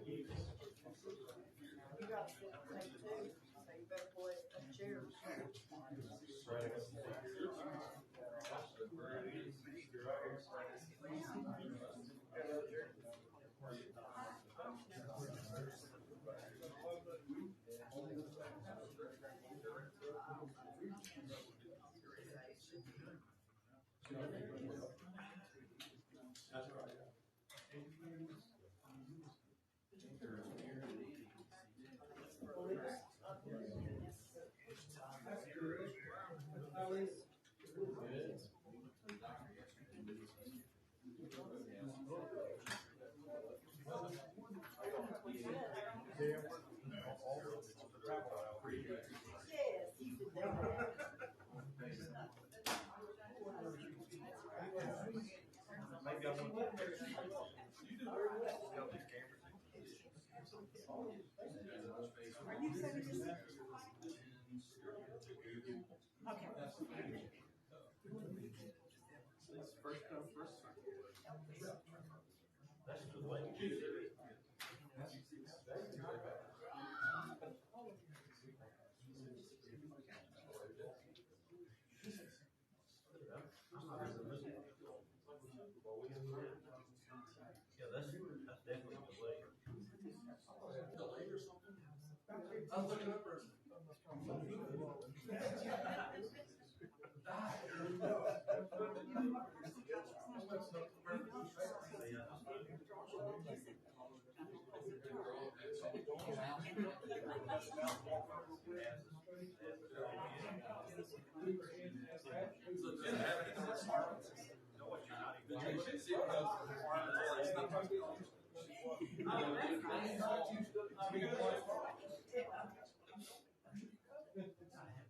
You got to sit and take two, so you better pull it a chair. Yes, you can do that. Are you saying this? Okay. First come, first served. Yeah, that's definitely delayed. Delayed or something? I was looking up for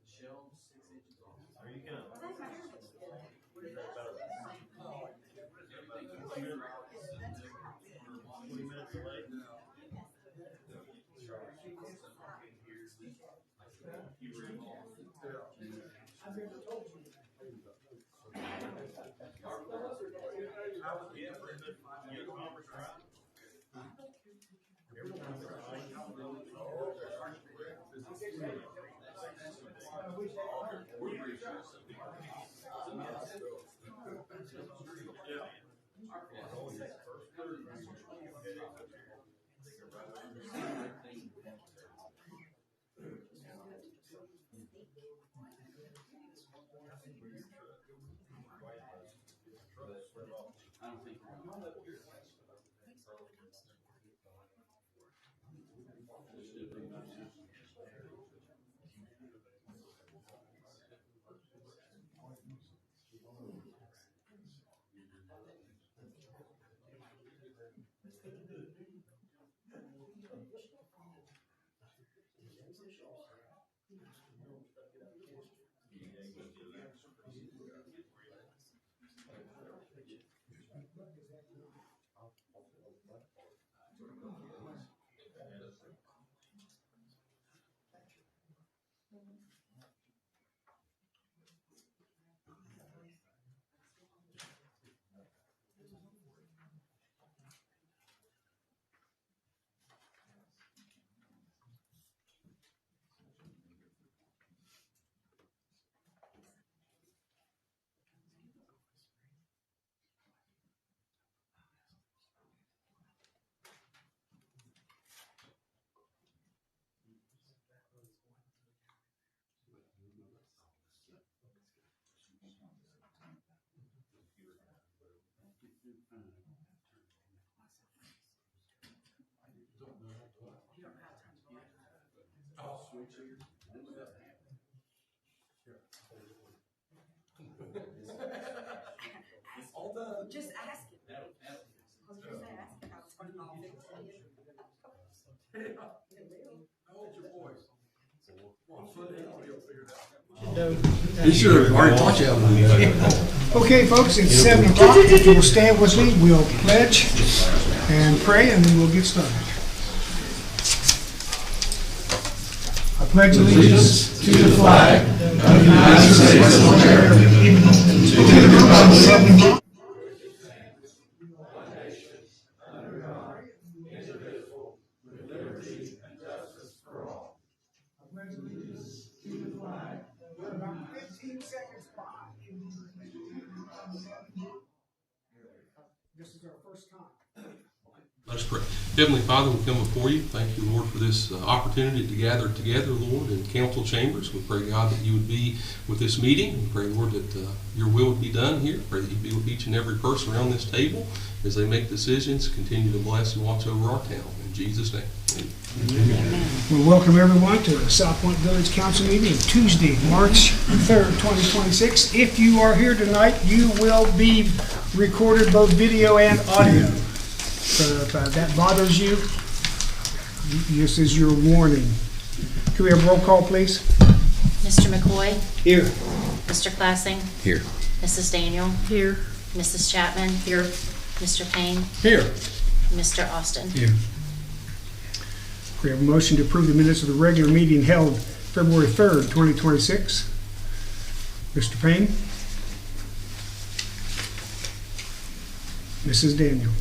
shelves 6 inches off. Are you gonna? Is that about 20 minutes delayed? Your conference, right? Every time it's I don't think switch here. All done. Just ask it. I was just asking how it's going to fix it. How old's your boy? Well, Sunday, I'll be able to figure it out. You should have already taught you how to. Okay, folks, it's 7 o'clock. If you'll stand with me, we'll pledge and pray, and then we'll get started. I pledge allegiance to the flag of the United States of America, and to the republic pledge allegiance to the flag. We're about 15 seconds behind. This is our first time. Let us pray. Heavenly Father, we come before you. Thank you, Lord, for this opportunity to gather together, Lord, in council chambers. We pray, God, that you would be with this meeting. We pray, Lord, that your will would be done here. Pray that you be with each and every person around this table as they make decisions. Continue to bless and watch over our town. In Jesus' name. Amen. We welcome everyone to the South Point Village Council meeting Tuesday, March 3rd, 2026. If you are here tonight, you will be recorded both video and audio. So if that bothers you, this is your warning. Can we have roll call, please? Mr. McCoy? Here. Mr. Classing? Here. Mrs. Daniel? Here. Mrs. Chapman? Here. Mr. Payne? Here. Mr. Austin? Here. We have a motion to approve the minutes of the regular meeting held February 3rd, 2026. Mr. Payne? Mrs. Daniel?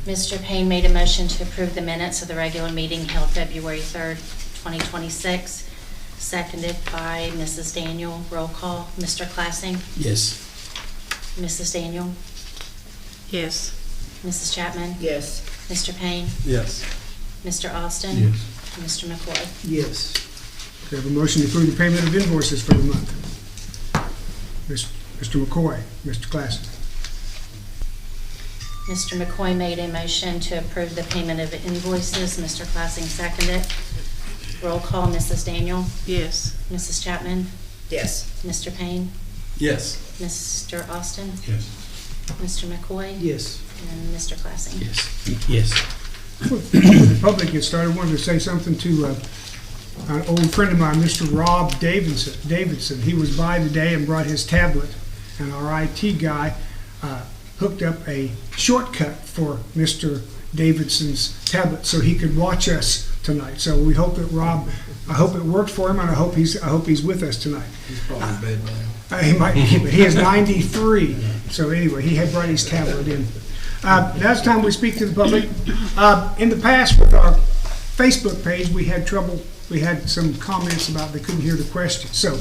Mr. Payne made a motion to approve the minutes of the regular meeting held February 3rd, 2026, seconded by Mrs. Daniel. Roll call. Mr. Classing? Yes. Mrs. Daniel? Yes. Mrs. Chapman? Yes. Mr. Payne? Yes. Mr. Austin? Yes. Mr. McCoy? Yes. We have a motion to approve the payment of invoices for the month. Mr. McCoy, Mr. Classen. Mr. McCoy made a motion to approve the payment of invoices. Mr. Classing seconded. Roll call. Mrs. Daniel? Yes. Mrs. Chapman? Yes. Mr. Payne? Yes. Mr. Austin? Yes. Mr. McCoy? Yes. And Mr. Classing? Yes. Yes. Before the public gets started, I wanted to say something to an old friend of mine, Mr. Rob Davidson. He was by today and brought his tablet, and our IT guy hooked up a shortcut for Mr. Davidson's tablet so he could watch us tonight. So we hope that Rob, I hope it worked for him, and I hope he's with us tonight. He's probably in bed now. He might be, but he is 93. So anyway, he had brought his tablet in. Now it's time we speak to the public. In the past, with our Facebook page, we had trouble. We had some comments about they couldn't hear the question. So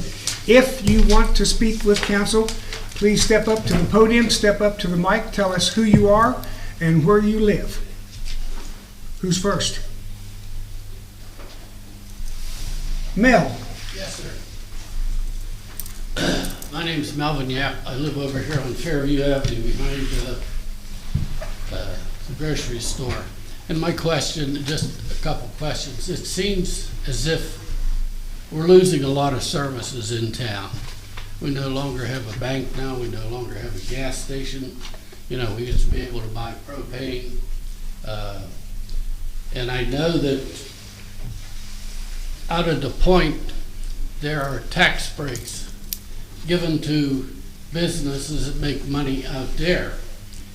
if you want to speak with council, please step up to the podium, step up to the mic, tell us who you are and where you live. Who's first? Mel. Yes, sir. My name's Melvin Yap. I live over here on Fairview Avenue behind the grocery store. And my question, just a couple questions. It seems as if we're losing a lot of services in town. We no longer have a bank now. We no longer have a gas station. You know, we used to be able to buy propane. And I know that out of the point, there are tax breaks given to businesses that make money out there.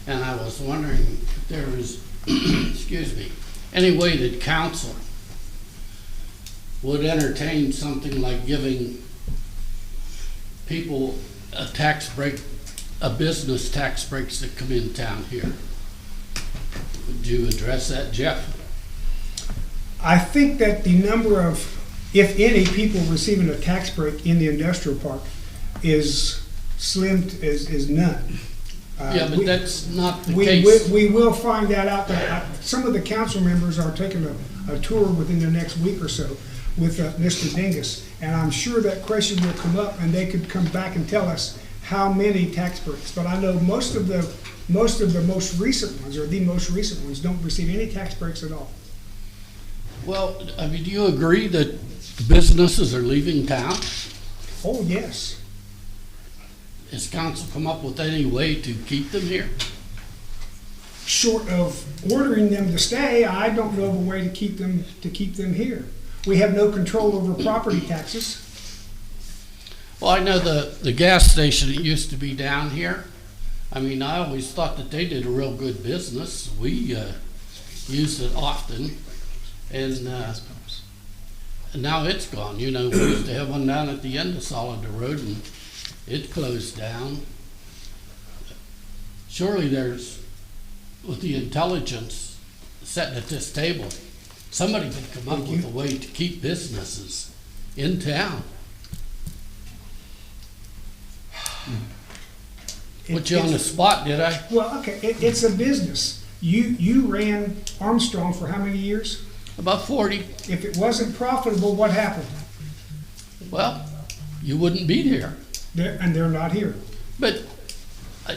And I was wondering if there was, excuse me, any way that council would entertain something like giving people a tax break, a business tax breaks that come in town here. Would you address that, Jeff? I think that the number of, if any, people receiving a tax break in the industrial park is slim, is none. Yeah, but that's not the case. We will find that out. Some of the council members are taking a tour within the next week or so with Mr. Dingus, and I'm sure that question will come up, and they could come back and tell us how many tax breaks. But I know most of the most recent ones, or the most recent ones, don't receive any tax breaks at all. Well, I mean, do you agree that businesses are leaving town? Oh, yes. Has council come up with any way to keep them here? Short of ordering them to stay, I don't know of a way to keep them here. We have no control over property taxes. Well, I know the gas station that used to be down here. I mean, I always thought that they did a real good business. We used it often, and now it's gone. You know, we used to have one down at the end of Solida Road, and it closed down. Surely there's with the intelligence sitting at this table, somebody could come up with a way to keep businesses in town. Put you on the spot, did I? Well, okay, it's a business. You ran Armstrong for how many years? About 40. If it wasn't profitable, what happened? Well, you wouldn't be here. And they're not here. But,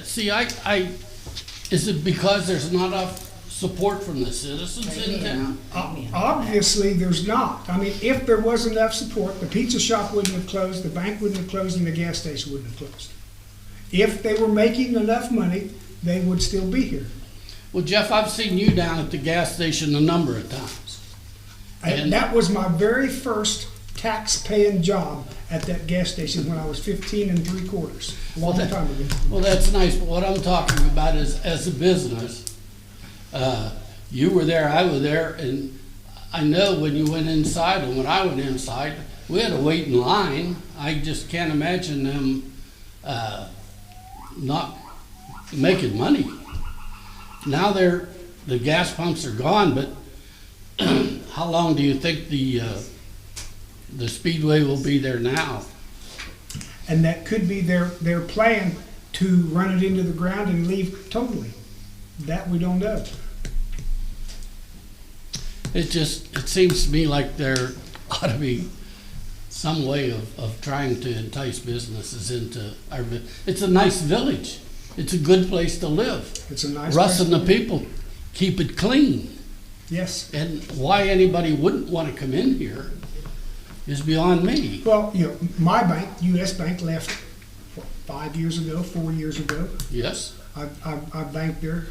see, is it because there's not enough support from the citizens in town? Obviously, there's not. I mean, if there was enough support, the pizza shop wouldn't have closed, the bank wouldn't have closed, and the gas station wouldn't have closed. If they were making enough money, they would still be here. Well, Jeff, I've seen you down at the gas station a number of times. And that was my very first tax-paying job at that gas station when I was 15 3/4, a long time ago. Well, that's nice, but what I'm talking about is, as a business, you were there, I was there, and I know when you went inside and when I went inside, we had to wait in line. I just can't imagine them not making money. Now the gas pumps are gone, but how long do you think the Speedway will be there now? And that could be their plan to run it into the ground and leave totally. That we don't know. It seems to me like there ought to be some way of trying to entice businesses into our, it's a nice village. It's a good place to live. It's a nice Russ place and to the live. people keep it clean. Yes. And why anybody wouldn't want to come in here is beyond me. Well, you know, my bank, US Bank, left 5 years ago, 4 years ago. Yes, I banked there.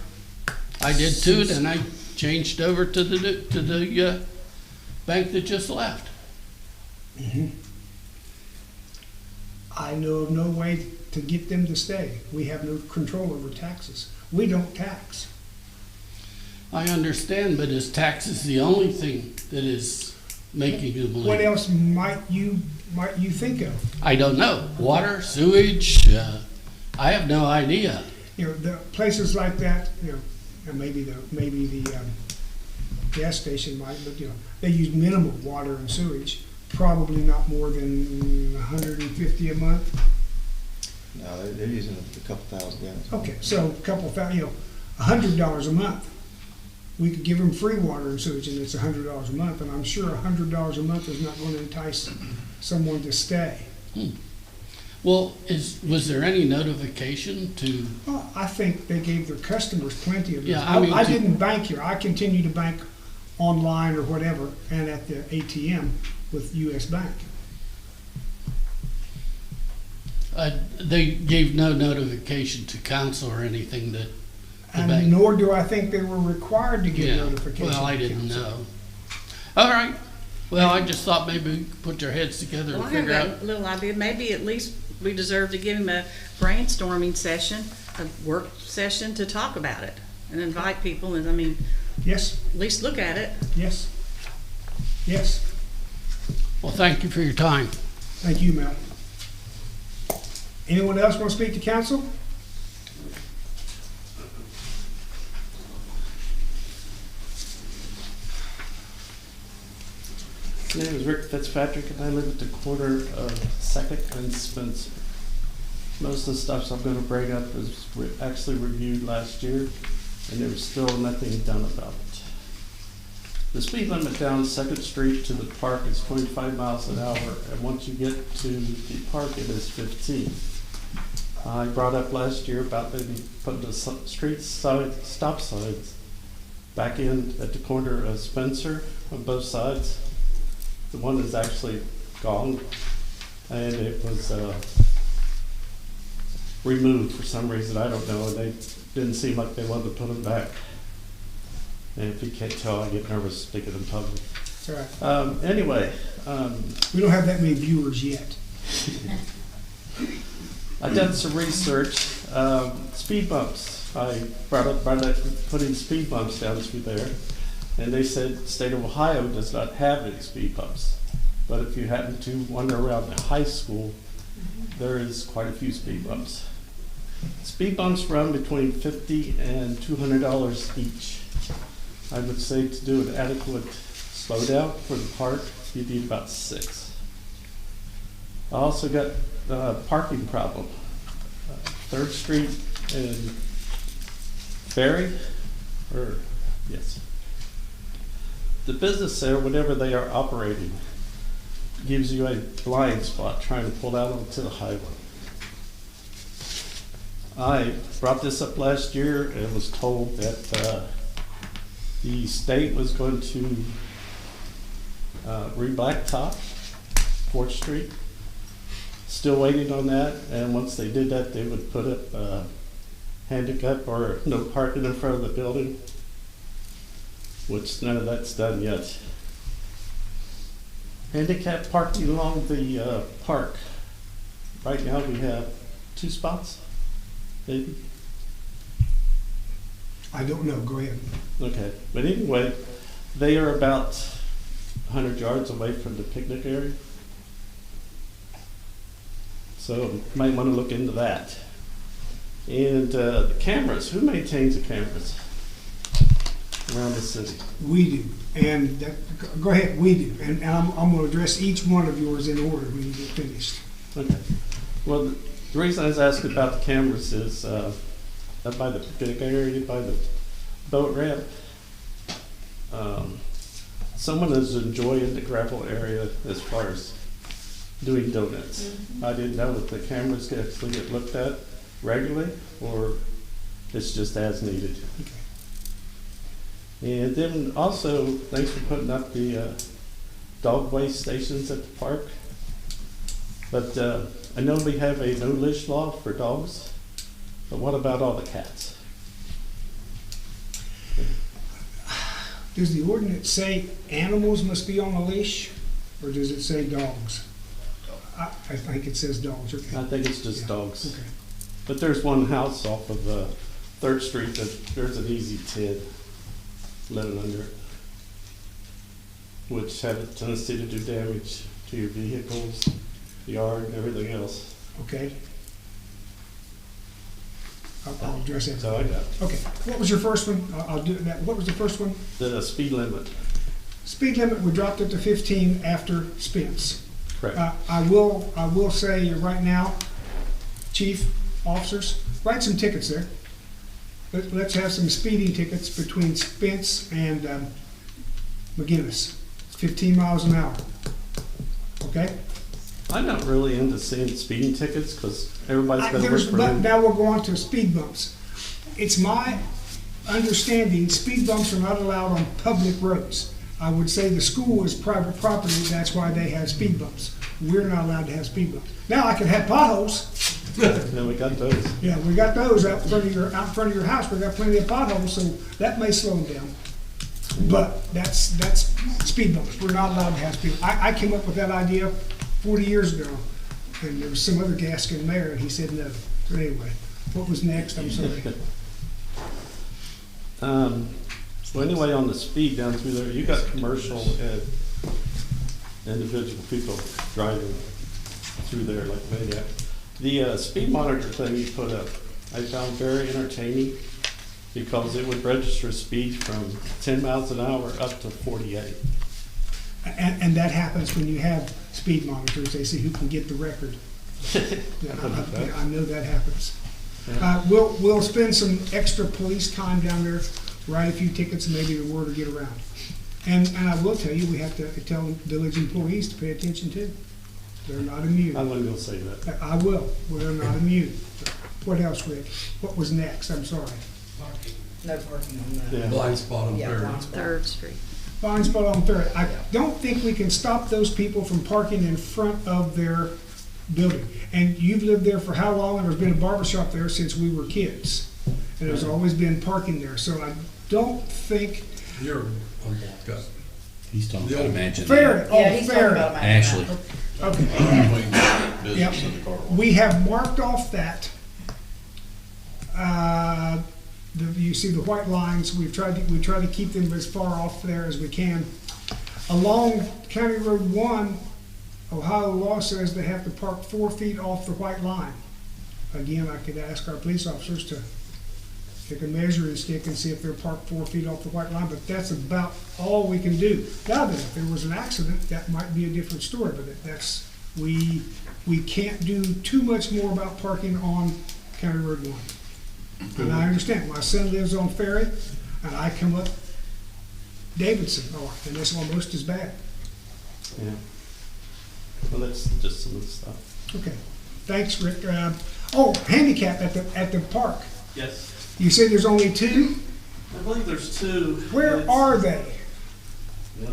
I did too, and I changed over to the bank that just left. I know of no way to get them to stay. We have no control over taxes. We don't tax. I understand, but is taxes the only thing that is making you believe? What else might you think of? I don't know. Water, sewage, I have no idea. You know, the places like that, you know, and maybe the gas station might, but you know, they use minimal water and sewage, probably not more than 150 a month. No, they're using a couple thousand gallons. Okay, so a couple thousand, you know, $100 a month. We could give them free water and sewage, and it's $100 a month, and I'm sure $100 a month is not going to entice someone to stay. Well, was there any notification to? Well, I think they gave their customers plenty of. Yeah, I didn't bank here. I continue to bank online or whatever, and at the ATM with US Bank. They gave no notification to council or anything that the And bank. nor do I think they were required to give Yeah, notification. well, I to didn't council. know. All right. Well, I just thought maybe we could put your heads together Well, and I have figure out. that little idea, maybe at least we deserve to give him a brainstorming session, a work session to talk about it and invite people and, I mean, Yes, at least look at it. yes, yes. Well, thank you for your time. Thank you, Mel. Anyone else want to speak to council? My name is Rick Fitzpatrick, and I live at the corner of 2nd and Spencer. Most of the stuff I'm going to bring up was actually reviewed last year, and there was still nothing done about it. The speed limit down 2nd Street to the park is 25 miles an hour, and once you get to the park, it is 15. I brought up last year about maybe putting the street side stop signs back in at the corner of Spencer on both sides. The one is actually gone, and it was removed for some reason, I don't know, and they didn't seem like they wanted to put them back. And if you can't tell, I get nervous speaking in public. It's all right. Anyway, We don't have that many viewers yet. I done some research. Speed bumps. I brought up putting speed bumps down through there, and they said the state of Ohio does not have any speed bumps. But if you happen to wander around the high school, there is quite a few speed bumps. Speed bumps run between $50 and $200 each. I would say to do an adequate slowdown for the park, you need about 6. I also got a parking problem. 3rd Street and Ferry, yes. The business there, whenever they are operating, gives you a blind spot trying to pull out onto the highway. I brought this up last year and was told that the state was going to re-blacktop 4th Street. Still waiting on that, and once they did that, they would put up handicap or no parking in front of the building, which none of that's done yet. Handicap parking along the park. Right now we have 2 spots, maybe. I don't know, go ahead. Okay, but anyway, they are about 100 yards away from the picnic area. So you might want to look into that. And the cameras, who maintains the cameras around the city? We do, and go ahead, we do. And I'm going to address each one of yours in order when you get finished. Okay. Well, the reason I was asking about the cameras is up by the picnic area, by the boat ramp, someone is enjoying the gravel area as far as doing donuts. Mm-hmm. I didn't know if the cameras can actually get looked at regularly or it's just as needed. Okay. And then also, thanks for putting up the dog waste stations at the park. But I know we have a no leash law for dogs, but what about all the cats? Does the ordinance say animals must be on a leash, or does it say dogs? I think it says dogs. Okay. I think it's just dogs. Okay. But there's one house off of 3rd Street that there's an easy 10 living under it, which have a tendency to do damage to your vehicles, yard, and everything else. Okay. I'll address that. That's all I got. Okay. What was your first one? I'll do that. What was the first one? The speed limit. Speed limit, we dropped it to 15 after Spence. Correct. I will say right now, chief, officers, write some tickets there. Let's have some speeding tickets between Spence and McGinnis. 15 miles an hour. Okay? I'm not really into seeing speeding tickets because everybody's going to work for But me. now we're going to speed bumps. It's my understanding speed bumps are not allowed on public roads. I would say the school is private property, that's why they have speed bumps. We're not allowed to have speed bumps. Now I can have potholes. Yeah, we got those. Yeah, we got those out in front of your house. We got plenty of potholes, so that may slow them down. But that's speed bumps. We're not allowed to have speed. I came up with that idea 40 years ago, and there was some other Gaskin mayor, and he said no. So anyway, what was next? I'm sorry. Well, anyway, on the speed down through there, you got commercial and individual people driving through there like maniac. The speed monitor thing you put up, I found very entertaining because it would register speed from 10 miles an hour up to 48. And that happens when you have speed monitors. They see who can get the record. Yeah, I know that happens. Yeah. We'll spend some extra police time down there, write a few tickets, and maybe the word will get around. And I will tell you, we have to tell village employees to pay attention too. They're not immune. I wasn't going to say that. I will. Well, they're not immune. What else, Rick? What was next? I'm sorry. No parking on that. Yeah. Blind spot on Yeah, Third. blind spot. 3rd Street. Blind spot on Third. I don't think we can stop those people from parking in front of their building. And you've lived there for how long? There's been a barber shop there since we were kids. And there's always been parking there. So I don't think. You're unblocked up. He's talking The about old- Imagine. Fair. Yeah, he's talking fair. about my Ashley. Okay. Yep. We have marked off that. You see the white lines. We try to keep them as far off there as we can. Along County Road 1, Ohio law says they have to park 4 feet off the white line. again, I could ask our police officers to take a measuring stick and see if they're parked 4 feet off the white line, but that's about all we can do. Now then, if there was an accident, that might be a different story, but that's, we can't do too much more about parking on County Road 1. And I understand, my son lives on Ferry, and I come up Davidson, and it's almost as bad. Yeah. Well, that's just some of the stuff. Okay, thanks, Rick. Handicap at the park. Yes. You say there's only 2? I believe there's 2. Where It's- are they? Yeah.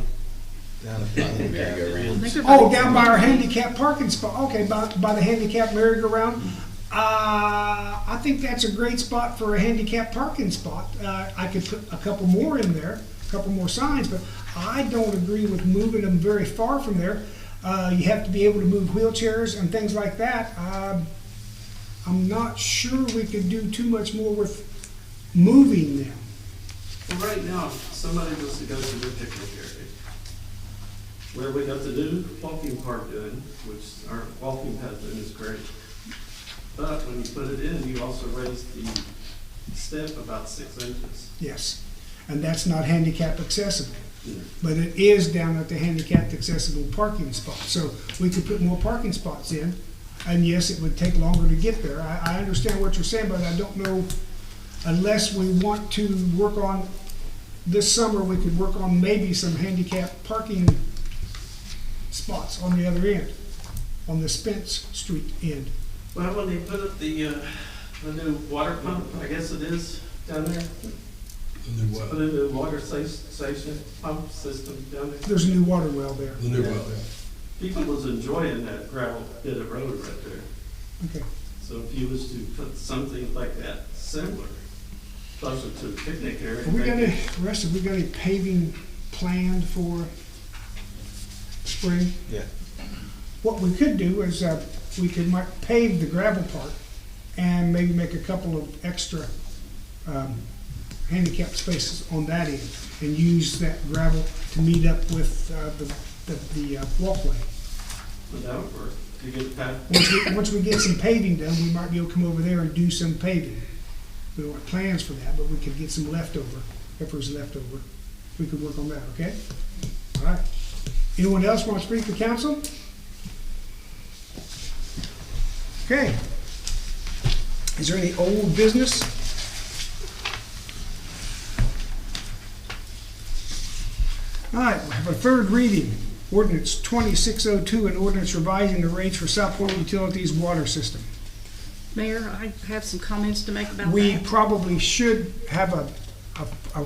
Down at the merry-go-round. I think they're Oh, about- down by our handicap parking spot. Okay, by the handicap merry-go-round. I think that's a great spot for a handicap parking spot. I could put a couple more in there, a couple more signs, but I don't agree with moving them very far from there. You have to be able to move wheelchairs and things like that. I'm not sure we could do too much more with moving them. Well, right now, if somebody was to go to the picnic area, where we got the new walking park in, which our walking path in is great. But when you put it in, you also raise the step about 6 inches. Yes, and that's not handicap accessible. But it is down at the handicapped accessible parking spot. So we could put more parking spots in, and yes, it would take longer to get there. I understand what you're saying, but I don't know, unless we want to work on, this summer, we could work on maybe some handicapped parking spots on the other end, on the Spence Street end. Well, when they put up the new water pump, I guess it is, down there, The new well, put in the water station pump system down there. There's a new water well there. the new well, yeah. People was enjoying that gravel bit of road right there. Okay. So if you was to put something like that similar closer to the picnic area. Have we got maybe- Russ, have we got any paving planned for spring? Yeah. What we could do is, we could pave the gravel part and maybe make a couple of extra, handicap spaces on that end and use that gravel to meet up with, the walkway. But that would work, to get past. Once we get some paving done, we might be able to come over there and do some paving. We don't have plans for that, but we could get some leftover, if there's leftover. We could work on that, okay? All right. Anyone else want to speak to council? Okay. Is there any old business? All right, we have a third reading. Ordinance 2602, an ordinance revising the rates for Southport Utilities water system. Mayor, I have some comments to make about We that. probably should have a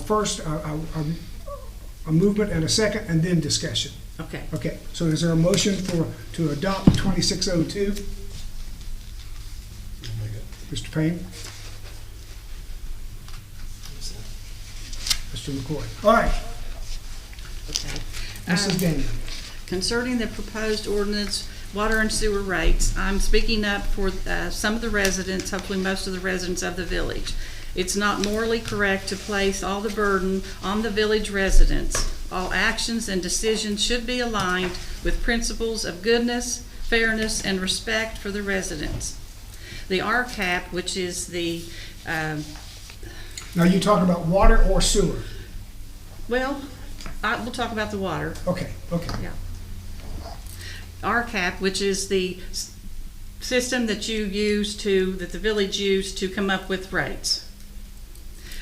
first, a movement and a second, and then discussion. Okay. Okay, so is there a motion to adopt 2602? Mr. Payne? Mr. McCoy? All right, Okay. Mrs. Daniel. Concerning the proposed ordinance, water and sewer rates, I'm speaking up for some of the residents, hopefully most of the residents of the village. It's not morally correct to place all the burden on the village residents. All actions and decisions should be aligned with principles of goodness, fairness, and respect for the residents. The RCAP, which is the, Now, you talking about water or sewer? we'll talk about the water. Okay, okay. Yeah. RCAP, which is the system that that the village used to come up with rates.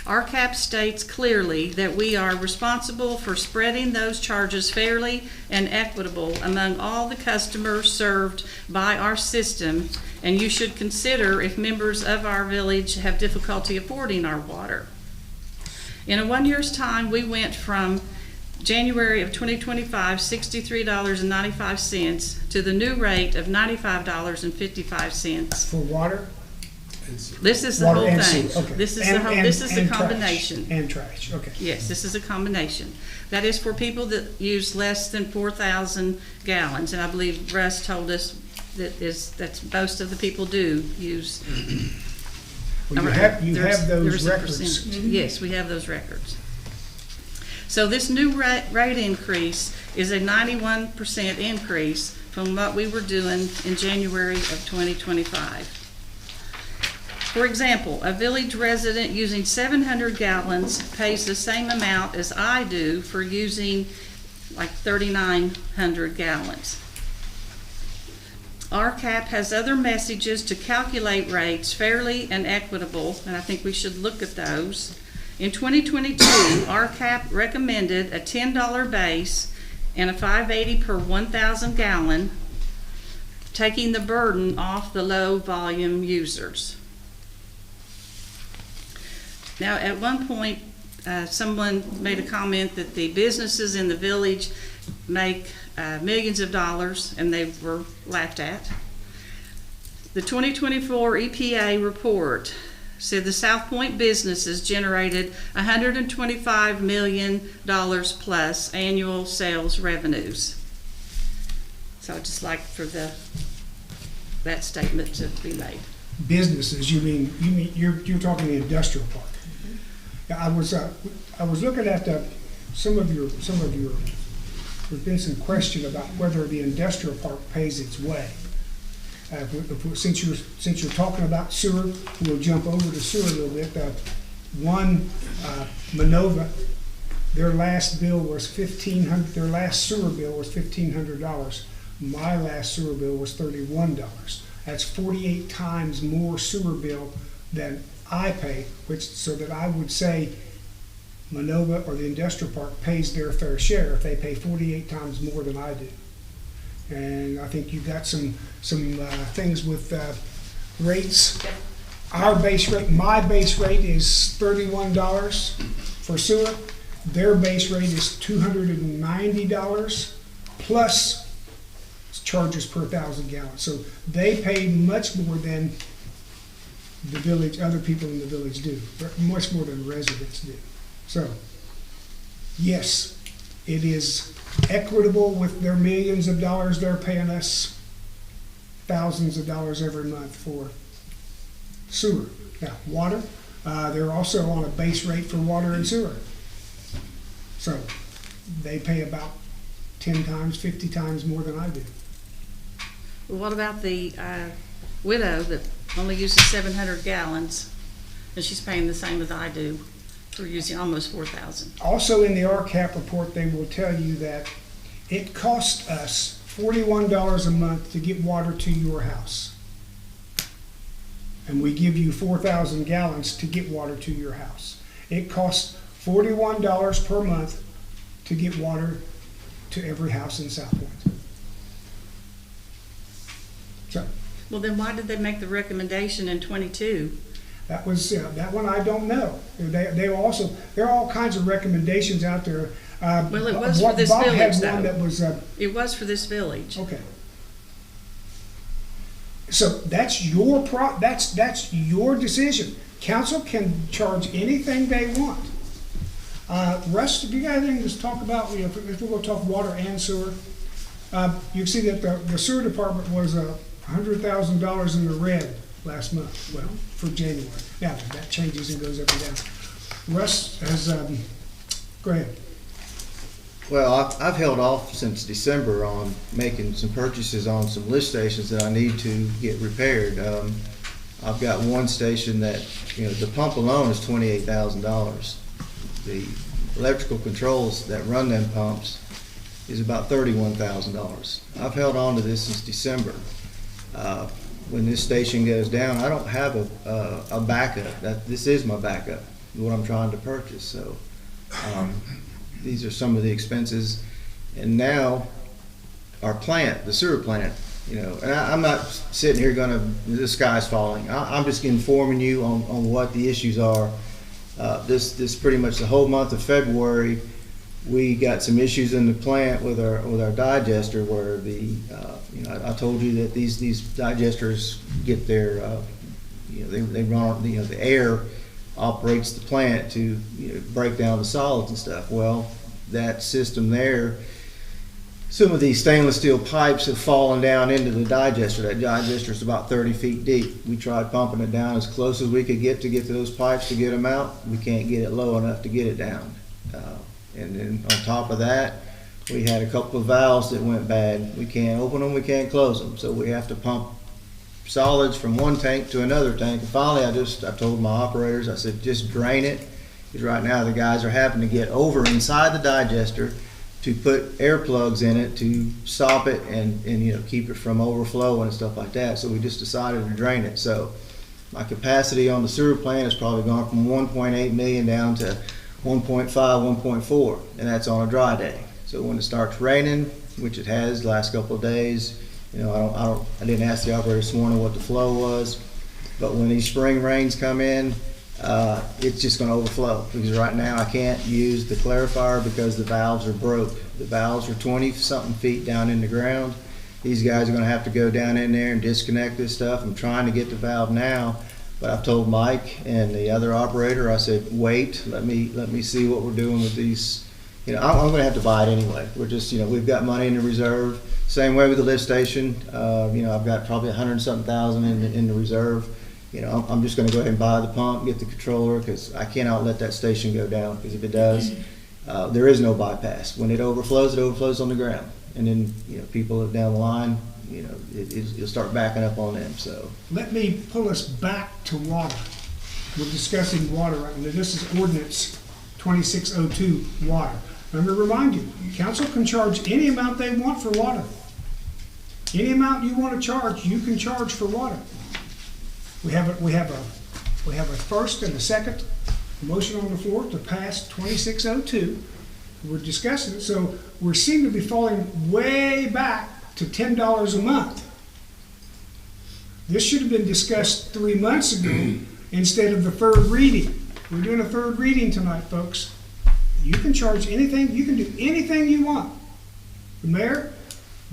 RCAP states clearly that we are responsible for spreading those charges fairly and equitable among all the customers served by our system, and you should consider if members of our village have difficulty affording our water. In a 1 year's time, we went from January of 2025, $63.95 to the new rate of $95.55. For water? This is the Water whole and thing. sewer, okay. This is And- the and- this is the and trash. combination. And trash, okay. Yes, this is a combination. That is for people that use less than 4,000 gallons, and I believe Russ told us that's most of the people do use. Well, you have those There's a records. percentage. Yes, we have those records. So this new rate increase is a 91% increase from what we were doing in January of 2025. For example, a village resident using 700 gallons pays the same amount as I do for using like 3,900 gallons. RCAP has other messages to calculate rates fairly and equitable, and I think we should look at those. In 2022, RCAP recommended a $10 base and a $5.80 per 1,000 gallon, taking the burden off the low volume users. Now, at one point, someone made a comment that the businesses in the village make millions of dollars, and they were laughed at. The 2024 EPA report said the South Point businesses generated $125 million plus annual sales revenues. So I'd just like for that statement to be made. Businesses, you mean you're talking the industrial park. Yeah, I was looking at some of your. There's been some question about whether the industrial park pays its way. Since you're talking about sewer, we'll jump over to sewer a little bit. Minova, their last bill was $1,500. Their last sewer bill was $1,500. My last sewer bill was $31. That's 48 times more sewer bill than I pay, so that I would say Minova or the industrial park pays their fair share if they pay 48 times more than I do. And I think you got some things with rates. Our base rate, my base rate is $31 for sewer. Their base rate is $290 plus charges per 1,000 gallons. So they pay much more than the village, other people in the village do, much more than residents do. So, yes, it is equitable with their millions of dollars they're paying us, thousands of dollars every month for sewer. Now, water, they're also on a base rate for water and sewer. So, they pay about 10 times, 50 times more than I do. Well, what about the widow that only uses 700 gallons, and she's paying the same as I do for using almost 4,000? Also in the RCAP report, they will tell you that it costs us $41 a month to get water to your house. And we give you 4,000 gallons to get water to your house. It costs $41 per month to get water to every house in South Point. So, Well, then why did they make the recommendation in 22? that was that one I don't know. There are all kinds of recommendations out there. Well, it was for this Bob village, had one though. that was It was for this village. okay. So that's your that's your decision. Council can charge anything they want. Russ, do you got anything to talk about? If we're going to talk water and sewer, you see that the sewer department was $100,000 in the red last month. Well, for January. Now that changes and goes up and down. Russ has go ahead. Well, I've held off since December on making some purchases on some lift stations that I need to get repaired. I've got one station that, the pump alone is $28,000. The electrical controls that run them pumps is about $31,000. I've held on to this since December. When this station goes down, I don't have a backup. This is my backup, what I'm trying to purchase. So these are some of the expenses. And now our plant, the sewer plant, and I'm not sitting here the sky's falling. I'm just informing you on what the issues are. This pretty much the whole month of February, we got some issues in the plant with our digester where I told you that these digesters get their they run the air operates the plant to break down the solids and stuff. Well, that system there, some of these stainless steel pipes have fallen down into the digester. That digester is about 30 feet deep. We tried pumping it down as close as we could get to those pipes to get them out. We can't get it low enough to get it down. And then on top of that, we had a couple of valves that went bad. We can't open them, we can't close them. So we have to pump solids from one tank to another tank. And finally, I told my operators, I said, just drain it. Because right now the guys are having to get over inside the digester to put air plugs in it to stop it and keep it from overflowing and stuff like that. So we just decided to drain it. So my capacity on the sewer plant has probably gone from 1.8 million down to 1.5, 1.4, and that's on a dry day. So when it starts raining, which it has the last couple of days, I didn't ask the operator this morning what the flow was, but when these spring rains come in, it's just going to overflow, because right now I can't use the clarifier because the valves are broke. The valves are 20-something feet down in the ground. These guys are going to have to go down in there and disconnect this stuff. I'm trying to get the valve now, but I've told Mike and the other operator, I said, wait, let me see what we're doing with these. I'm going to have to buy it anyway. We're just, we've got money in the reserve. Same way with the lift station. I've got probably 100-something thousand in the reserve. I'm just going to go ahead and buy the pump, get the controller, because I cannot let that station go down, because if it does, there is no bypass. When it overflows on the ground. And then, people down the line, it'll start backing up on them, so. Let me pull us back to water. We're discussing water right now. This is ordinance 2602, water. Let me remind you, council can charge any amount they want for water. Any amount you want to charge, you can charge for water. We have a first and a second motion on the floor to pass 2602. We're discussing it, so we seem to be falling way back to $10 a month. This should have been discussed 3 months ago instead of the third reading. We're doing a third reading tonight, folks. You can charge anything, you can do anything you want. The mayor,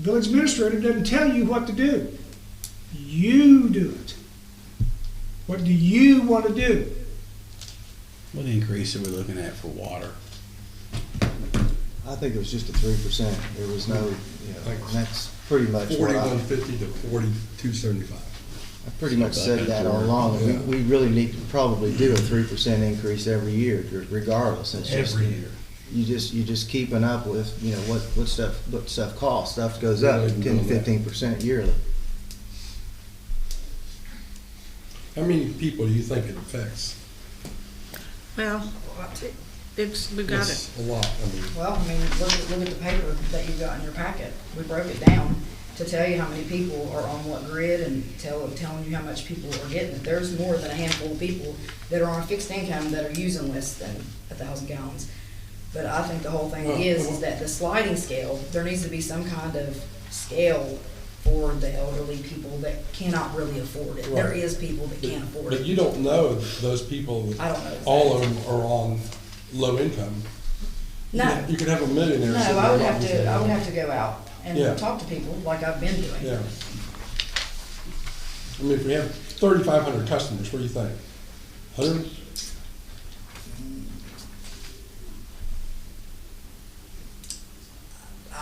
village administrator doesn't tell you what to do. You do it. What do you want to do? What increase are we looking at for water? I think it was just a 3%. There was no, that's pretty much what 4150 to 4275. I pretty much said that all along. Yeah. We really need to probably do a 3% increase every year, regardless. It's just, Every year. You just keeping up with, what stuff costs. Stuff goes up Really 10 to 15% yearly. How many people do you think it affects? Well, we've got it. It's a lot. Well, I mean, look at the paper that you got in your packet. We broke it down to tell you how many people are on what grid and telling you how much people are getting it. There's more than a handful of people that are on fixed income that are using less than 1,000 gallons. But I think the whole thing is that the sliding scale, there needs to be some kind of scale for the elderly people that cannot really afford it. Right. There is people that can't afford it. But you don't know those people, I don't know. all of them are on low income. No. You could have a millionaire. No, sitting I would there have not to, using I would it. have to go out and Yeah. talk to people like I've been doing. Yeah. I mean, if we have 3,500 customers, what do you think? 100?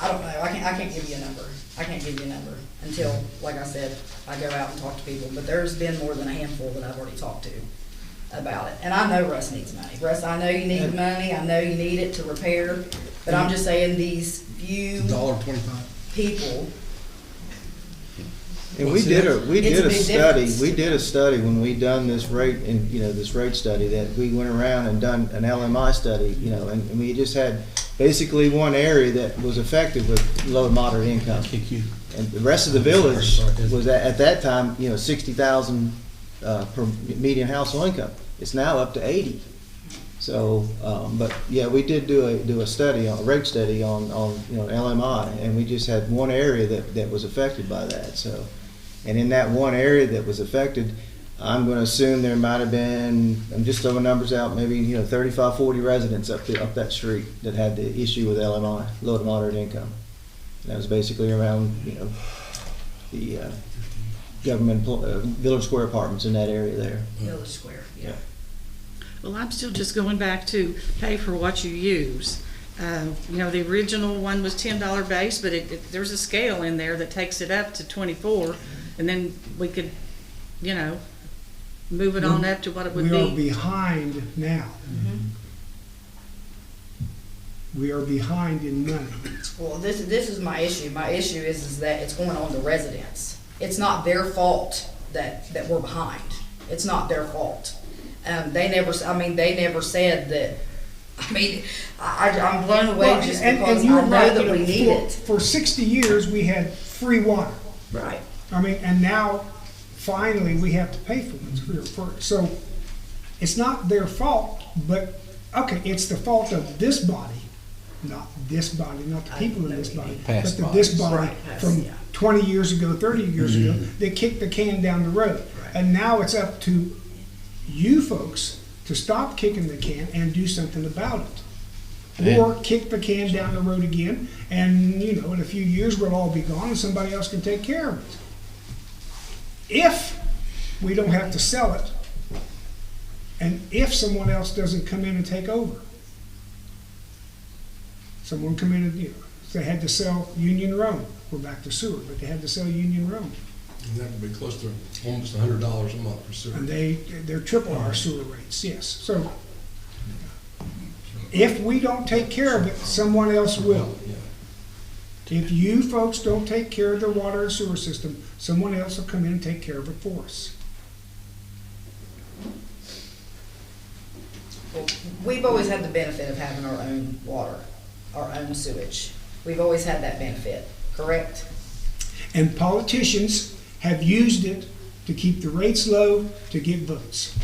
I don't know, I can't give you a number. I can't give you a number until, like I said, I go out and talk to people. But there's been more than a handful that I've already talked to about it. And I know Russ needs money. Russ, I know you need money, I know you need it to repair, but I'm just saying these few $1.25. people. And What's we did that? a we It's did a a big study. difference. We did a study when we done this rate and this rate study, that we went around and done an LMI study, and we just had basically one area that was affected with low and moderate income. And the rest of the village was at that time, 60,000 per median household income. It's now up to 80. So, but yeah, we did do a study, a rate study on LMI, and we just had one area that was affected by that. So, and in that one area that was affected, I'm going to assume there might have been, I'm just throwing numbers out, maybe 35, 40 residents up that street that had the issue with LMI, low to moderate income. And that was basically around the government Village Square apartments in that area there. Village Square, yeah. Well, I'm still just going back to pay for what you use. The original one was $10 base, but there's a scale in there that takes it up to 24, and then we could, move it on up to what it would We are be. behind now. We are behind in money. Well, this is my issue. My issue is that it's going on to residents. It's not their fault that we're behind. It's not their fault. They never said that. I mean, I'm blown away Well, just and because you're I know right, that you we know, need it. For 60 years, we had free water. Right. I mean, and now, finally, we have to pay for it. So, it's not their fault, but, okay, it's the fault of this body, not this body, not the people in this body, Past but this bodies. body Right, from yeah. 20 years ago, 30 years ago, that kicked the can down the road. Right. And now it's up to you folks to stop kicking the can and do something about it. Or kick the can down the road again, and, you know, in a few years, we'll all be gone and somebody else can take care of it. If we don't have to sell it, and if someone else doesn't come in and take over. Someone come in and, you know, they had to sell Union Rome, we're back to sewer, but they had to sell Union Rome. And that would be close to almost $100 a month for sewer. And they're triple our sewer rates, yes. So if we don't take care of it, someone else will. If you folks don't take care of the water and sewer system, someone else will come in and take care of it for us. Well, we've always had the benefit of having our own water, our own sewage. We've always had that benefit, correct? And politicians have used it to keep the rates low, to get votes.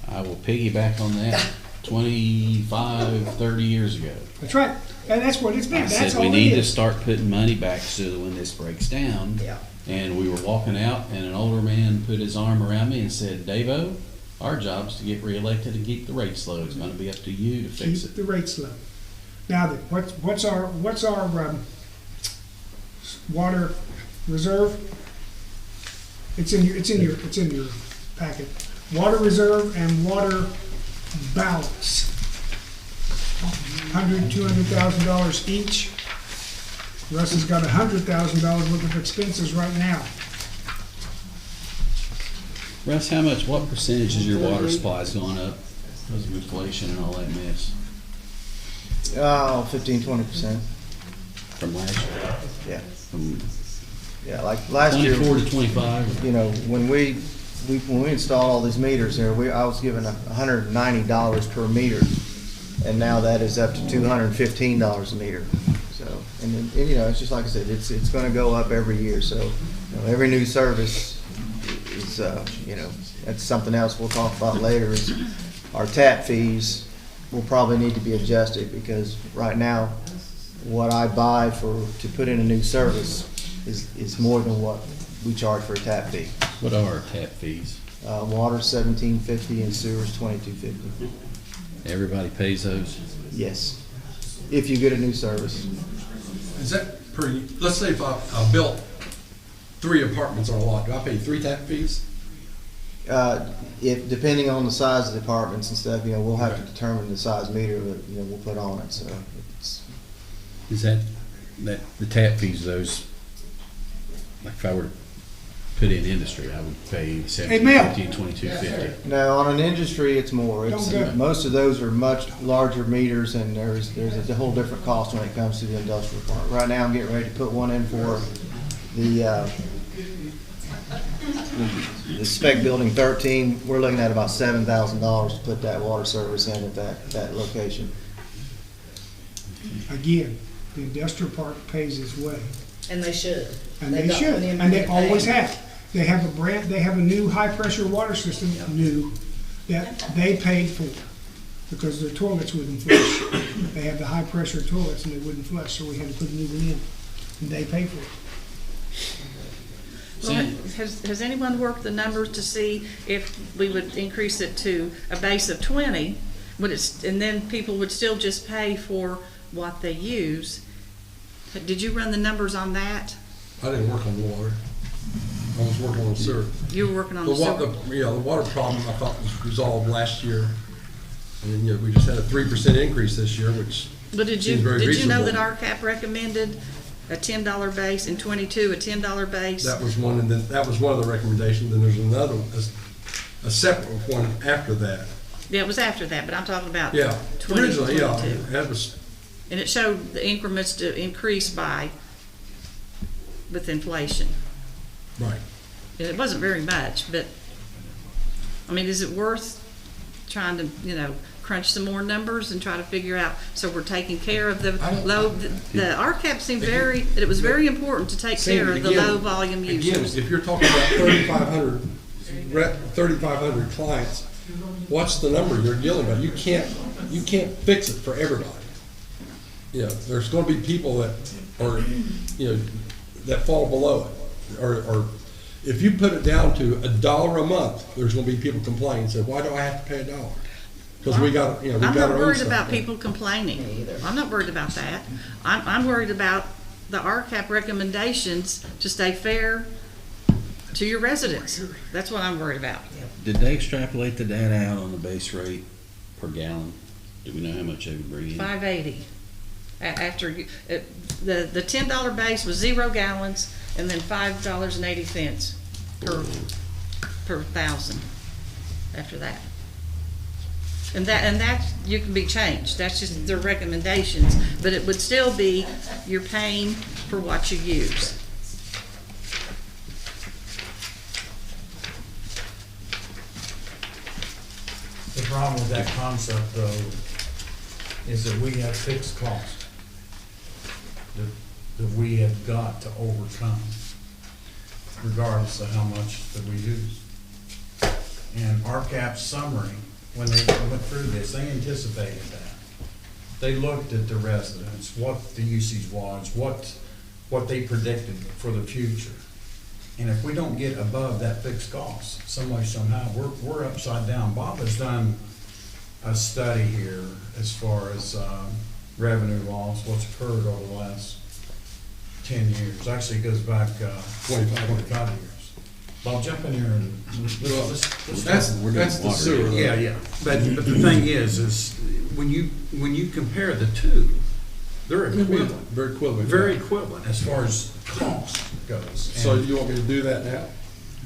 I will piggyback on that 25, 30 years ago. That's right. And that's what it's been. I That's said we all it need to is. start putting money back so that when this breaks down. Yeah. And we were walking out and an older man put his arm around me and said, Davo, our job's to get reelected and keep the rates low. It's gonna be up to you to fix Keep it. the rates low. Now, then, what's our water reserve? It's in your packet. Water reserve and water balance. $200,000 each. Russ has got $100,000 worth of expenses right now. Russ, what percentage is your water supply's going up because of inflation and all that mess 15-20%. from last year? Yeah. From Yeah, like last year. 24 to 25? You know, when we installed all these meters here, I was given $190 per meter, and now that is up to $215 a meter. So, and you know, it's just like I said, it's going to go up every year. So, you know, every new service is, you know, that's something else we'll talk about later. Is our tap fees will probably need to be adjusted, because right now, what I buy to put in a new service is more than what we charge for a tap fee. What are our tap fees? Water $17.50 and sewers $22.50. Everybody pays those? Yes, if you get a new service. Is that per, let's say if I built 3 apartments on a lot, do I pay 3 tap fees? If depending on the size of the apartments and stuff, you know, we'll have to determine the size meter that, you know, we'll put on it. So it's, Is that the tap fees, those, like if I were to put in industry, I would pay $17.50 and $22.50. no, on an industry, it's more. It's, Don't do it. most of those are much larger meters, and there's a whole different cost when it comes to the industrial part. Right now, I'm getting ready to put one in for the spec building 13. We're looking at about $7,000 to put that water service in at that location. Again, the industrial park pays its way. And they should. And They've they got should, plenty of and they money to always pay. have. They have a new high-pressure water system, that they paid for, because their toilets wouldn't flush. They had the high-pressure toilets and they wouldn't flush, so we had to put a new one in, and they paid for it. Well, has anyone worked the numbers to see if we would increase it to a base of 20, and then people would still just pay for what they use? Did you run the numbers on that? I didn't work on the water. I was working on the sewer. You were working on the sewer? The water problem I thought was resolved last year. And then, you know, we just had a 3% increase this year, which But did seems very you know reasonable. that RCAP recommended a $10 base, and 22 a $10 base? That was one, and then that was one of the recommendations. Then there's another, a separate one after that. Yeah, it was after that, but I'm talking about Yeah, 20 originally, yeah, 22. that was, And it showed the increments to increase by with inflation. right. It wasn't very much, but, I mean, is it worth trying to, crunch some more numbers and try to figure out, so we're taking care of the low, the RCAP seemed it was very important to take care of the low volume users. Again, if you're talking about 3,500 clients, what's the number you're dealing with? You can't fix it for everybody. There's gonna be people that are, that fall below it. Or if you put it down to $1 a month, there's gonna be people complaining and say, why do I have to pay $1? Because we got our own stuff. I'm not worried about people complaining. I'm not worried about that. I'm worried about the RCAP recommendations to stay fair to your residents. That's what I'm worried about. Did they extrapolate the data out on the base rate per gallon? Do we know how much they would bring in? $5.80. After the $10 base was 0 gallons, and then $5.80 per thousand after that. And that you can be changed. That's just their recommendations, but it would still be you're paying for what you use. The problem with that concept, though, is that we have fixed costs that we have got to overcome, regardless of how much that we use. And RCAP's summary, when they went through this, they anticipated that. They looked at the residents, what the usage was, what they predicted for the future. And if we don't get above that fixed cost, some way, somehow, we're upside down. Bob has done a study here as far as revenue loss, what's occurred over the last 10 years. Actually, it goes back 25 years. Bob, jump in here and that's the sewer. Yeah. But the thing is when you compare the two, they're equivalent. Very equivalent as far as cost goes. So you want me to do that now?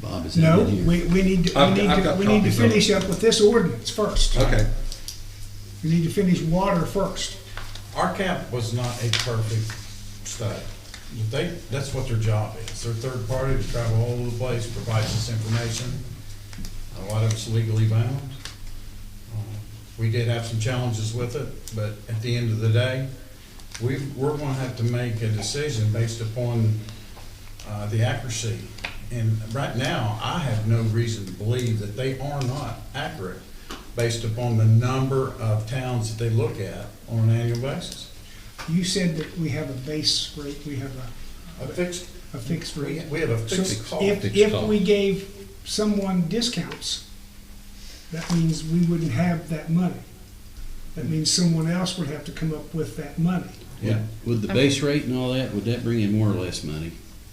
Bob, is No, that we need to finish up with this ordinance first. Okay. We need to finish water first. RCAP was not a perfect study. That's what their job is. They're third party to travel all over the place, provides us information. A lot of it's legally bound. We did have some challenges with it, but at the end of the day, we're going to have to make a decision based upon the accuracy. And right now, I have no reason to believe that they are not accurate based upon the number of towns that they look at on an annual basis. You said that we have a base rate, we have A fixed rate. We have a fixed So cost. if we gave someone discounts, that means we wouldn't have that money. That means someone else would have to come up with that money. Yeah. Would the base rate and all that, would that bring in more or less money?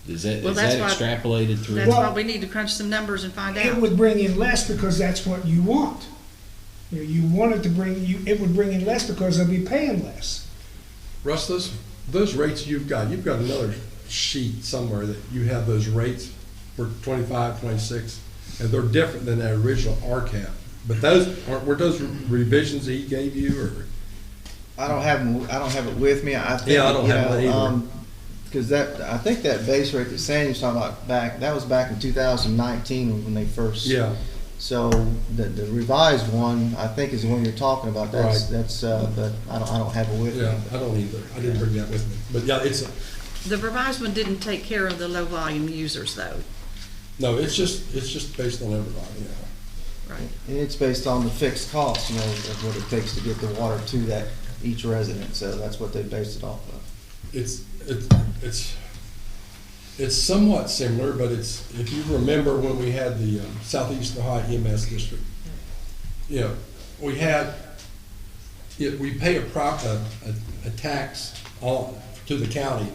Is that extrapolated through? That's why we need to crunch some numbers and find It out. would bring in less because that's what you want. You want it to it would bring in less because they'll be paying less. Russ, those rates you've got another sheet somewhere that you have those rates for 25, 26, and they're different than the original RCAP. But were those revisions that he gave you, or? I don't have it with me. I think, Yeah, I don't have it either. Because I think that base rate that Sandy was talking about that was back in 2019 when they first. Yeah. So the revised one, I think, is the one you're talking about. But I don't have it with me. Yeah, I don't either. I didn't bring that with me. But yeah, The revised one didn't take care of the low volume users though. no, it's just based on everybody. Right. And it's based on the fixed cost, of what it takes to get the water to each resident. So that's what they based it off of. It's somewhat similar, but if you remember when we had the Southeast Ohio EMS district, we pay a tax to the county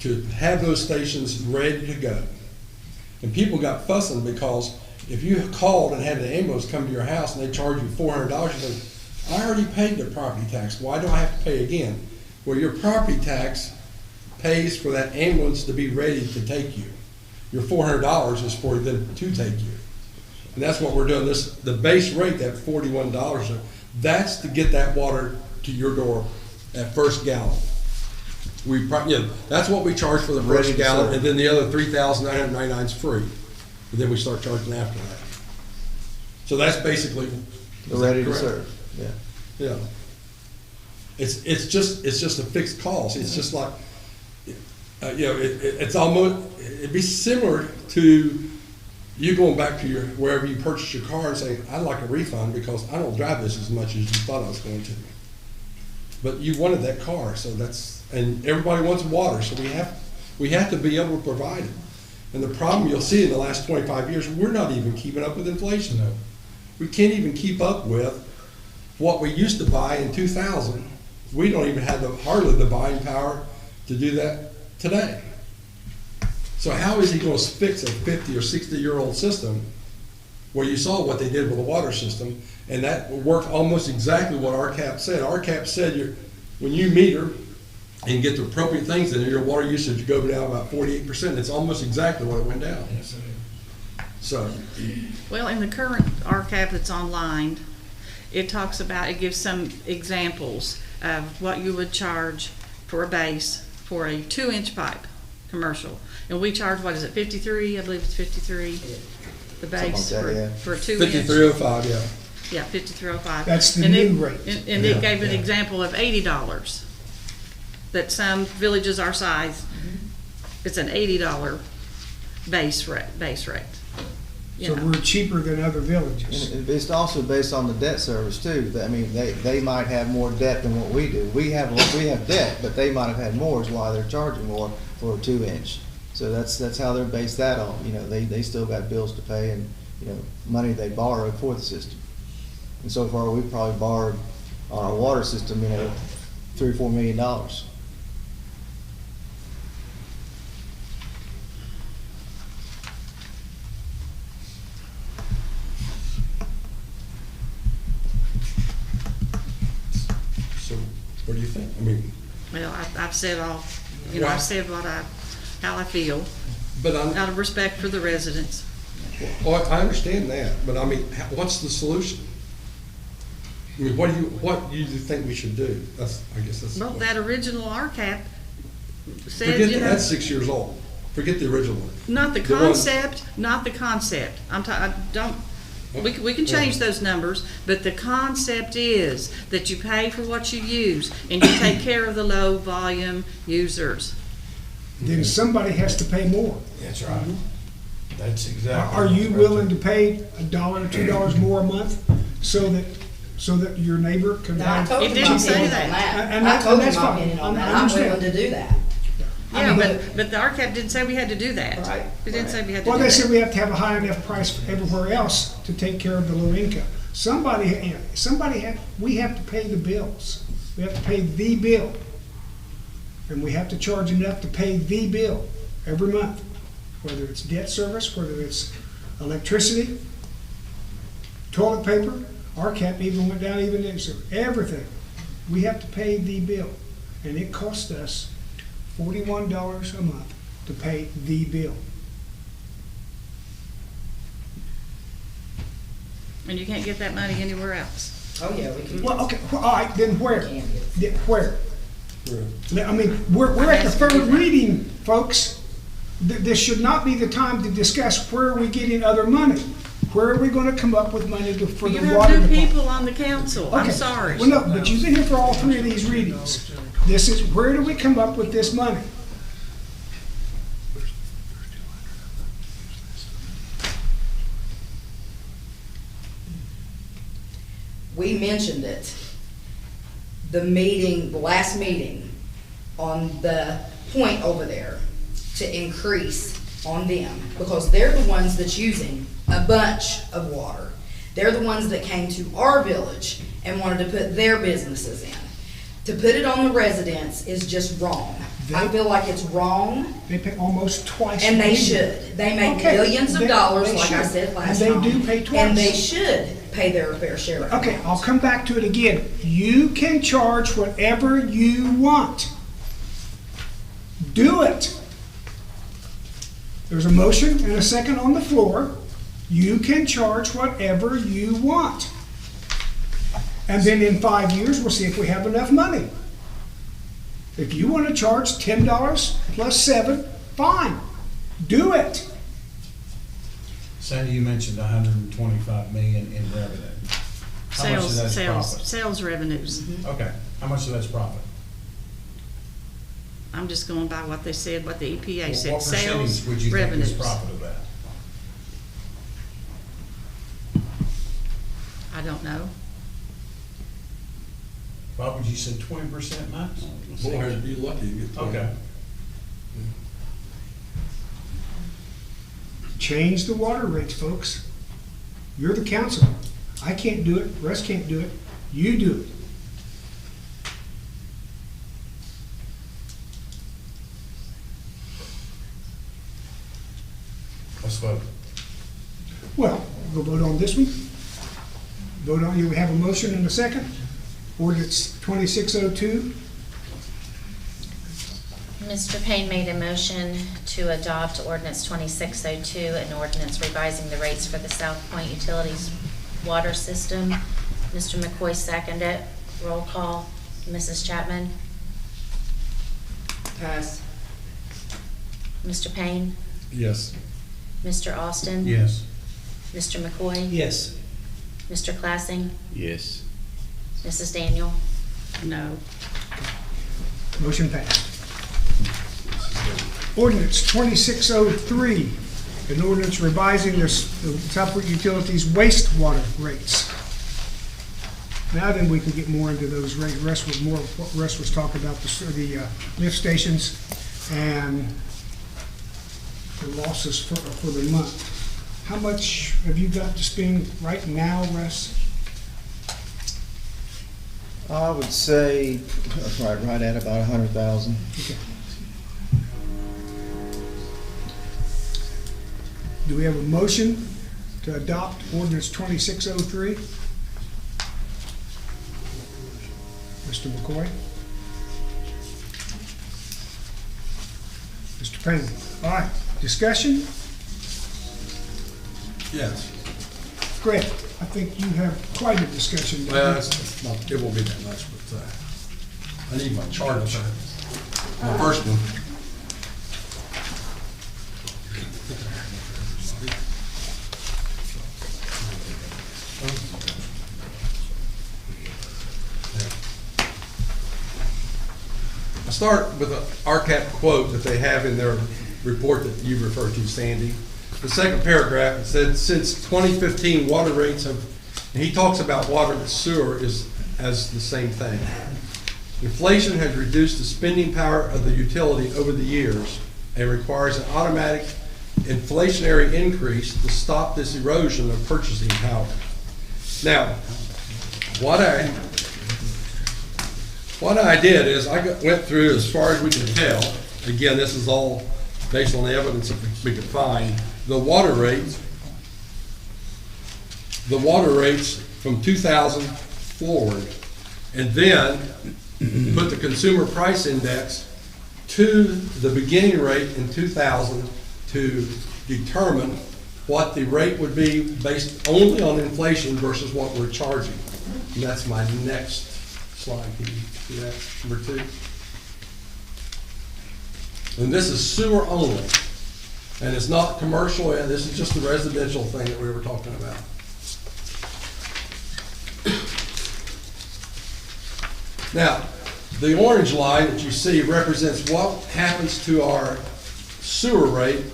to have those stations ready to go. And people got fussing because if you called and had an ambulance come to your house and they charge you $400, you say, I already paid the property tax. Why do I have to pay again? Well, your property tax pays for that ambulance to be ready to take you. Your $400 is for them to take you. And that's what we're doing. The base rate, that $41, that's to get that water to your door at first gallon. That's what we charge for the first gallon, and then the other $3,999 is free. and then we start charging after that. So that's basically. They're ready to correct? serve, yeah. Yeah. It's just a fixed cost. It's just like, it's almost, it'd be similar to you going back to wherever you purchased your car and saying, I'd like a refund because I don't drive this as much as you thought I was going to. But you wanted that car, so and everybody wants water, so we have to be able to provide it. And the problem you'll see in the last 25 years, we're not even keeping up with inflation though. We can't even keep up with what we used to buy in 2000. We don't even have hardly the buying power to do that today. So how is he going to fix a 50 or 60-year-old system where you saw what they did with the water system, and that worked almost exactly what RCAP said. RCAP said when you meter and get the appropriate things in there, your water usage go down about 48%. It's almost exactly what it went down. So, Well, in the current RCAP that's online, it talks about, it gives some examples of what you would charge for a base for a 2-inch pipe commercial. And we charge, what is it, 53? I believe it's 53. The base Something like that, yeah. for a 2-inch. 5305, yeah. Yeah, 5305. That's the And new rate. And it gave an example of $80 that some villages our size, it's an $80 base rate. You So know. we're cheaper than other villages. And it's also based on the debt service too. I mean, they might have more debt than what we do. We have debt, but they might have had more, is why they're charging more for a 2-inch. So that's how they're based that on. You know, they still got bills to pay and, you know, money they borrowed for the system. And so far, we've probably borrowed on our water system, you know, $3 or $4 million. So what do you think? I mean, Well, I've said I've said how I feel, but out of respect for the residents. well, I understand that, but I mean, what's the solution? I mean, what do you think we should do? I guess that's. Well, that original RCAP said, Forget you know. that's 6 years old. Forget the original one. Not the one- concept, not the concept. We can change those numbers, but the concept is that you pay for what you use and you take care of the low volume users. Then somebody has to pay more. That's right. That's exactly. Are you willing to pay $1 or $2 more a month so that your neighbor can No, I have? told It him didn't my say opinion that. on that. And I told him that's my fine. opinion on I that. I'm willing understand. to do that. Yeah, mean, but the RCAP didn't say we had to do that. Right, It didn't say we had to do Well, they said that. we have to have a high enough price everywhere else to take care of the low income. We have to pay the bills. We have to pay the bill. And we have to charge enough to pay the bill every month, whether it's debt service, whether it's electricity, toilet paper. RCAP even went down even there, so everything. We have to pay the bill. And it cost us $41 a month to pay the bill. And you can't get that money anywhere else. Oh, yeah, we can. Well, okay, well, all right, then where? Can get it. Where? I mean, we're at the third reading, folks. This should not be the time to discuss where are we getting other money. Where are we gonna come up with money for You the have water new department? people on the council. I'm Okay. sorry. Well, no, but you've been here for all 3 of these readings. This is, where do we come up with this money? We mentioned it, the last meeting, on the point over there to increase on them, because they're the ones that's using a bunch of water. They're the ones that came to our village and wanted to put their businesses in. To put it on the residents is just wrong. I feel like it's wrong, They pay almost twice. and they what we do. should. They make Okay, millions of they- dollars, they like I should. said last And time. they do pay twice. And they should pay their fair share of Okay, it. I'll come back to it again. You can charge whatever you want. Do it. There's a motion and a second on the floor. You can charge whatever you want. And then in 5 years, we'll see if we have enough money. If you want to charge $10 plus 7, fine. Do it. Sandy, you mentioned 125 million in revenue. How much of that's profit? Sales revenues. Okay, how much of that's profit? I'm just going by what they said, what the EPA said, What sales percentage would you think revenues. is profit of that? I don't know. Bob, would you say 20% max? Boy, I'd be lucky to get 20. Okay. Change the water rates, folks. You're the council. I can't do it, Russ can't do it, you do it. Let's vote. Well, we'll vote on this one. Vote on, you have a motion and a second. Ordinance 2602. Mr. Payne made a motion to adopt ordinance 2602, an ordinance revising the rates for the South Point Utilities water system. Mr. McCoy seconded it. Roll call. Mrs. Chapman? Pass. Mr. Payne? Yes. Mr. Austin? Yes. Mr. McCoy? Yes. Mr. Classing? Yes. Mrs. Daniel? No. Motion passed. Ordinance 2603, an ordinance revising the Southport Utilities wastewater rates. Now then, we can get more into those rates. Russ was more what Russ was talking about, the lift stations and the losses for the month. How much have you got to spend right now, Russ? I would say right at about 100,000. Okay. Do we have a motion to adopt ordinance 2603? Mr. McCoy? Mr. Payne? All right, discussion? Yes. Greg, I think you have quite a discussion. Well, it's not, it won't be that much, but I need my chart. My first one. I start with an RCAP quote that they have in their report that you referred to, Sandy. The second paragraph, it said, since 2015, water rates have, and he talks about water and sewer as the same thing. Inflation has reduced the spending power of the utility over the years and requires an automatic inflationary increase to stop this erosion of purchasing power. Now, what I did is went through as far as we can tell. Again, this is all based on the evidence that we could find. The water rates from 2000 forward, and then put the consumer price index to the beginning rate in 2000 to determine what the rate would be based only on inflation versus what we're charging. And that's my next slide. Can you see that, number 2? And this is sewer only. And it's not commercial, and this is just the residential thing that we were talking about. Now, the orange line that you see represents what happens to our sewer rate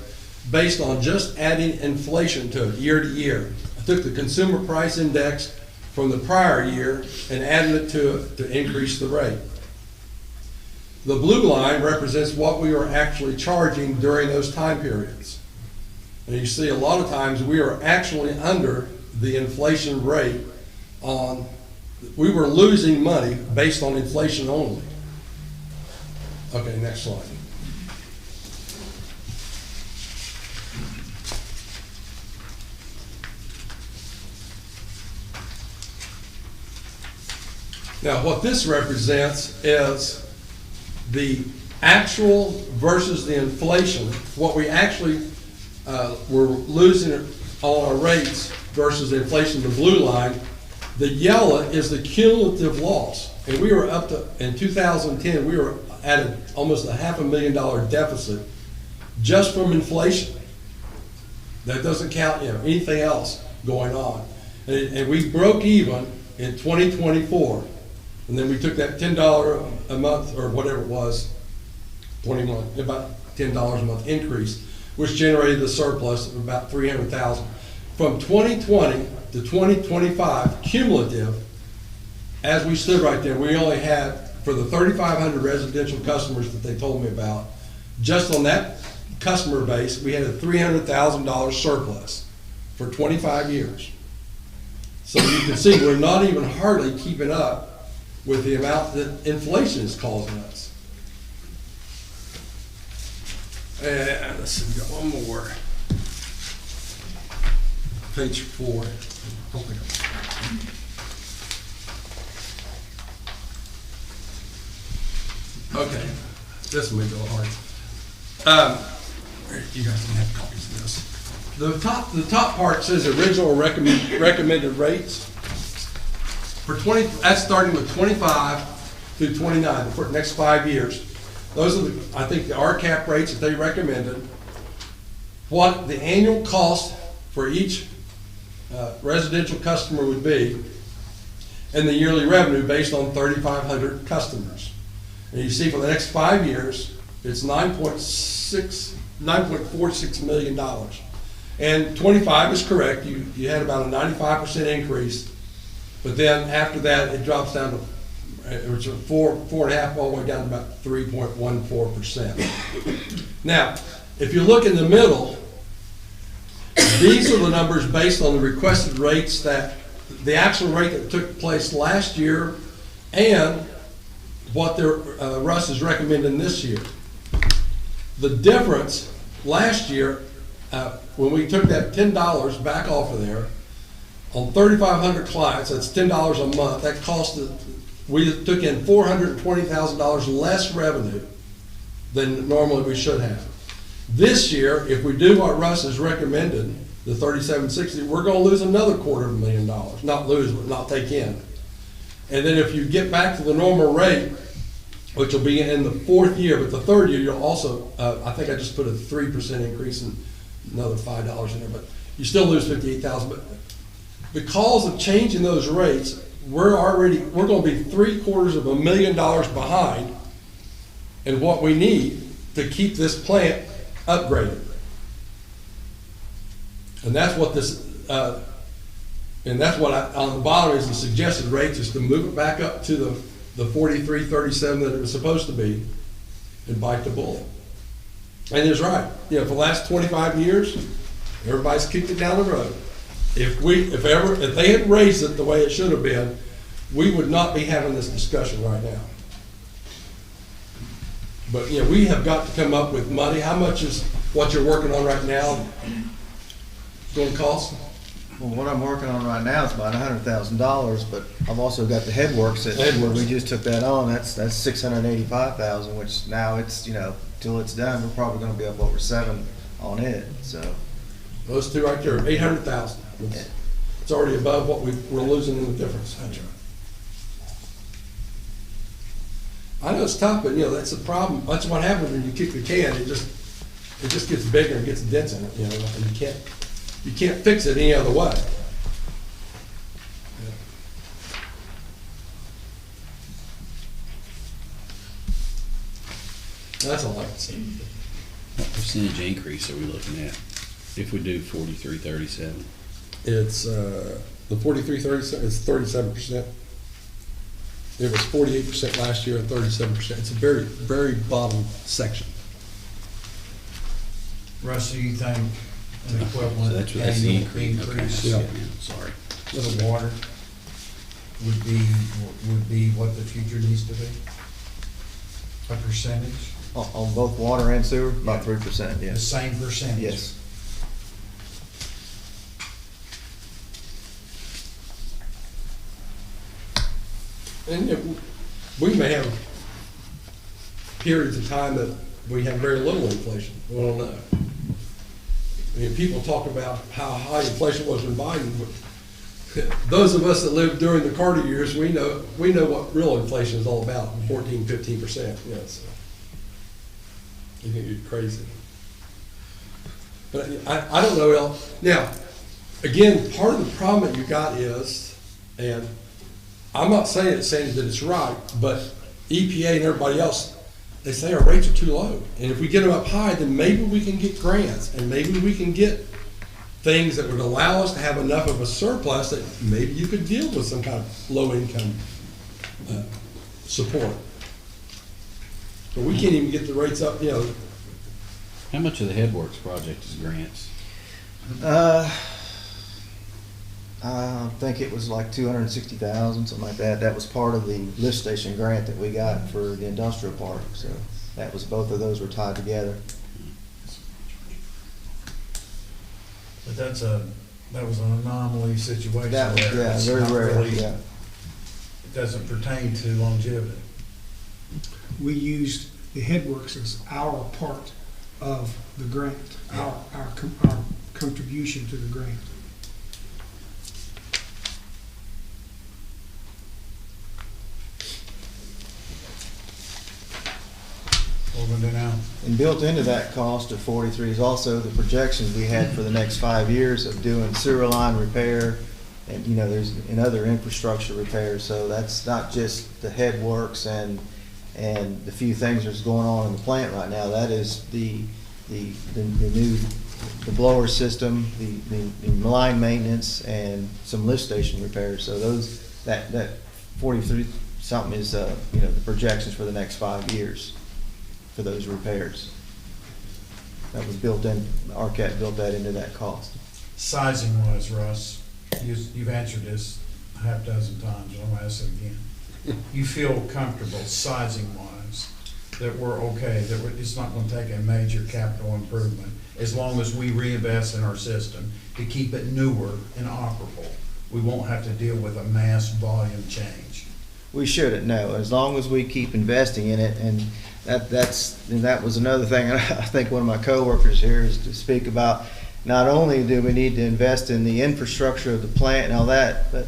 based on just adding inflation to it year to year. I took the consumer price index from the prior year and added it to it to increase the rate. The blue line represents what we are actually charging during those time periods. And you see a lot of times we are actually under the inflation rate on, we were losing money based on inflation only. Okay, next slide. Now, what this represents is the actual versus the inflation, what we actually were losing on our rates versus inflation, the blue line. The yellow is the cumulative loss. And we were up to, in 2010, we were at almost a $500,000 deficit just from inflation. That doesn't count, anything else going on. And we broke even in 2024. And then we took that $10 a month, or whatever it was, 21, about $10 a month increase, which generated a surplus of about $300,000. From 2020 to 2025, cumulative, as we stood right there, we only had, for the 3,500 residential customers that they told me about, just on that customer base, we had a $300,000 surplus for 25 years. So you can see we're not even hardly keeping up with the amount that inflation is causing us. And let's see, we got one more. Page 4. Okay, this will be a little hard. You guys can have copies of this. The top part says original recommended rates. For 20, that's starting with 25 through 29, for the next 5 years. Those are I think the RCAP rates that they recommended. What the annual cost for each residential customer would be, and the yearly revenue based on 3,500 customers. And you see for the next 5 years, it's $9.46 million. And 25 is correct. You had about a 95% increase, but then after that, it drops down to, it was 4.5 all the way down to about 3.14%. Now, if you look in the middle, these are the numbers based on the requested rates, that the actual rate that took place last year and what Russ is recommending this year. The difference last year, when we took that $10 back off of there, on 3,500 clients, that's $10 a month, that costed, we took in $420,000 less revenue than normally we should have. This year, if we do what Russ has recommended, the 3,760, we're gonna lose another $250,000. Not lose, but not take in. And then if you get back to the normal rate, which will be in the 4th year, but the 3rd year, you'll also, I think I just put a 3% increase and another $5 in there, but you still lose $58,000. But because of changing those rates, we're going to be $750,000 behind in what we need to keep this plant upgraded. And that's what this, and that's what on the bottom is the suggested rates, is to move it back up to the 43.37 that it was supposed to be, and bite the bullet. And he's right. For the last 25 years, everybody's kicked it down the road. If they had raised it the way it should have been, we would not be having this discussion right now. But we have got to come up with money. How much is what you're working on right now going to cost? Well, what I'm working on right now is about $100,000, but I've also got the Headworks that we just took that on. That's $685,000, which now it's till it's done, we're probably going to be up over 7 on it. So those two right there, $800,000. It's already above what we're losing in the difference. I know it's tough, but that's the problem. That's what happens when you kick the can. It just gets bigger and gets dents in it. And you can't fix it any other way. That's all I can say. What percentage increase are we looking at if we do 43.37? It's the 43.37 is 37%. It was 48% last year and 37%. It's a very, very bottom section. Russ, do you think an So equivalent that's the annual increase. increase Okay. Yeah. Sorry. for the water would be what the future needs to be? A percentage? on both water and sewer, about 3%. The Yes. same percentage? Yes. And we may have periods of time that we have very little inflation. We don't know. People talk about how high inflation was in Biden, but those of us that lived during the Carter years, we know what real inflation is all about, 14, 15%. So you think you're crazy. But I don't know, El. Now, again, part of the problem that you got is, and I'm not saying that it's right, but EPA and everybody else, they say our rates are too low. And if we get them up high, then maybe we can get grants, and maybe we can get things that would allow us to have enough of a surplus that maybe you could deal with some kind of low-income support. But we can't even get the rates up, you know. How much of the Headworks project is grants? I think it was like 260,000, something like that. That was part of the lift station grant that we got for the industrial park. So that was, both of those were tied together. But that was an anomaly situation That was, there. yeah, It's very not rare, really- yeah. It doesn't pertain to longevity. We used the Headworks as our part of the grant, our contribution to the grant. What we're gonna do now? And built into that cost of 43 is also the projections we had for the next 5 years of doing sewer line repair, and, you know, there's, and other infrastructure repairs. So that's not just the Headworks and the few things that's going on in the plant right now. That is the new, the blower system, the line maintenance, and some lift station repairs. So those, that 43 something is, you know, the projections for the next 5 years for those repairs. That was built in, RCAT built that into that cost. Sizing wise, Russ, you've answered this a half dozen times, I'm gonna ask it again. You feel comfortable sizing wise that we're okay, that it's not gonna take a major capital improvement as long as we reinvest in our system to keep it newer and operable? We won't have to deal with a mass volume change. We shouldn't, no, as long as we keep investing in it. And that was another thing, I think one of my coworkers here is to speak about. Not only do we need to invest in the infrastructure of the plant and all that, but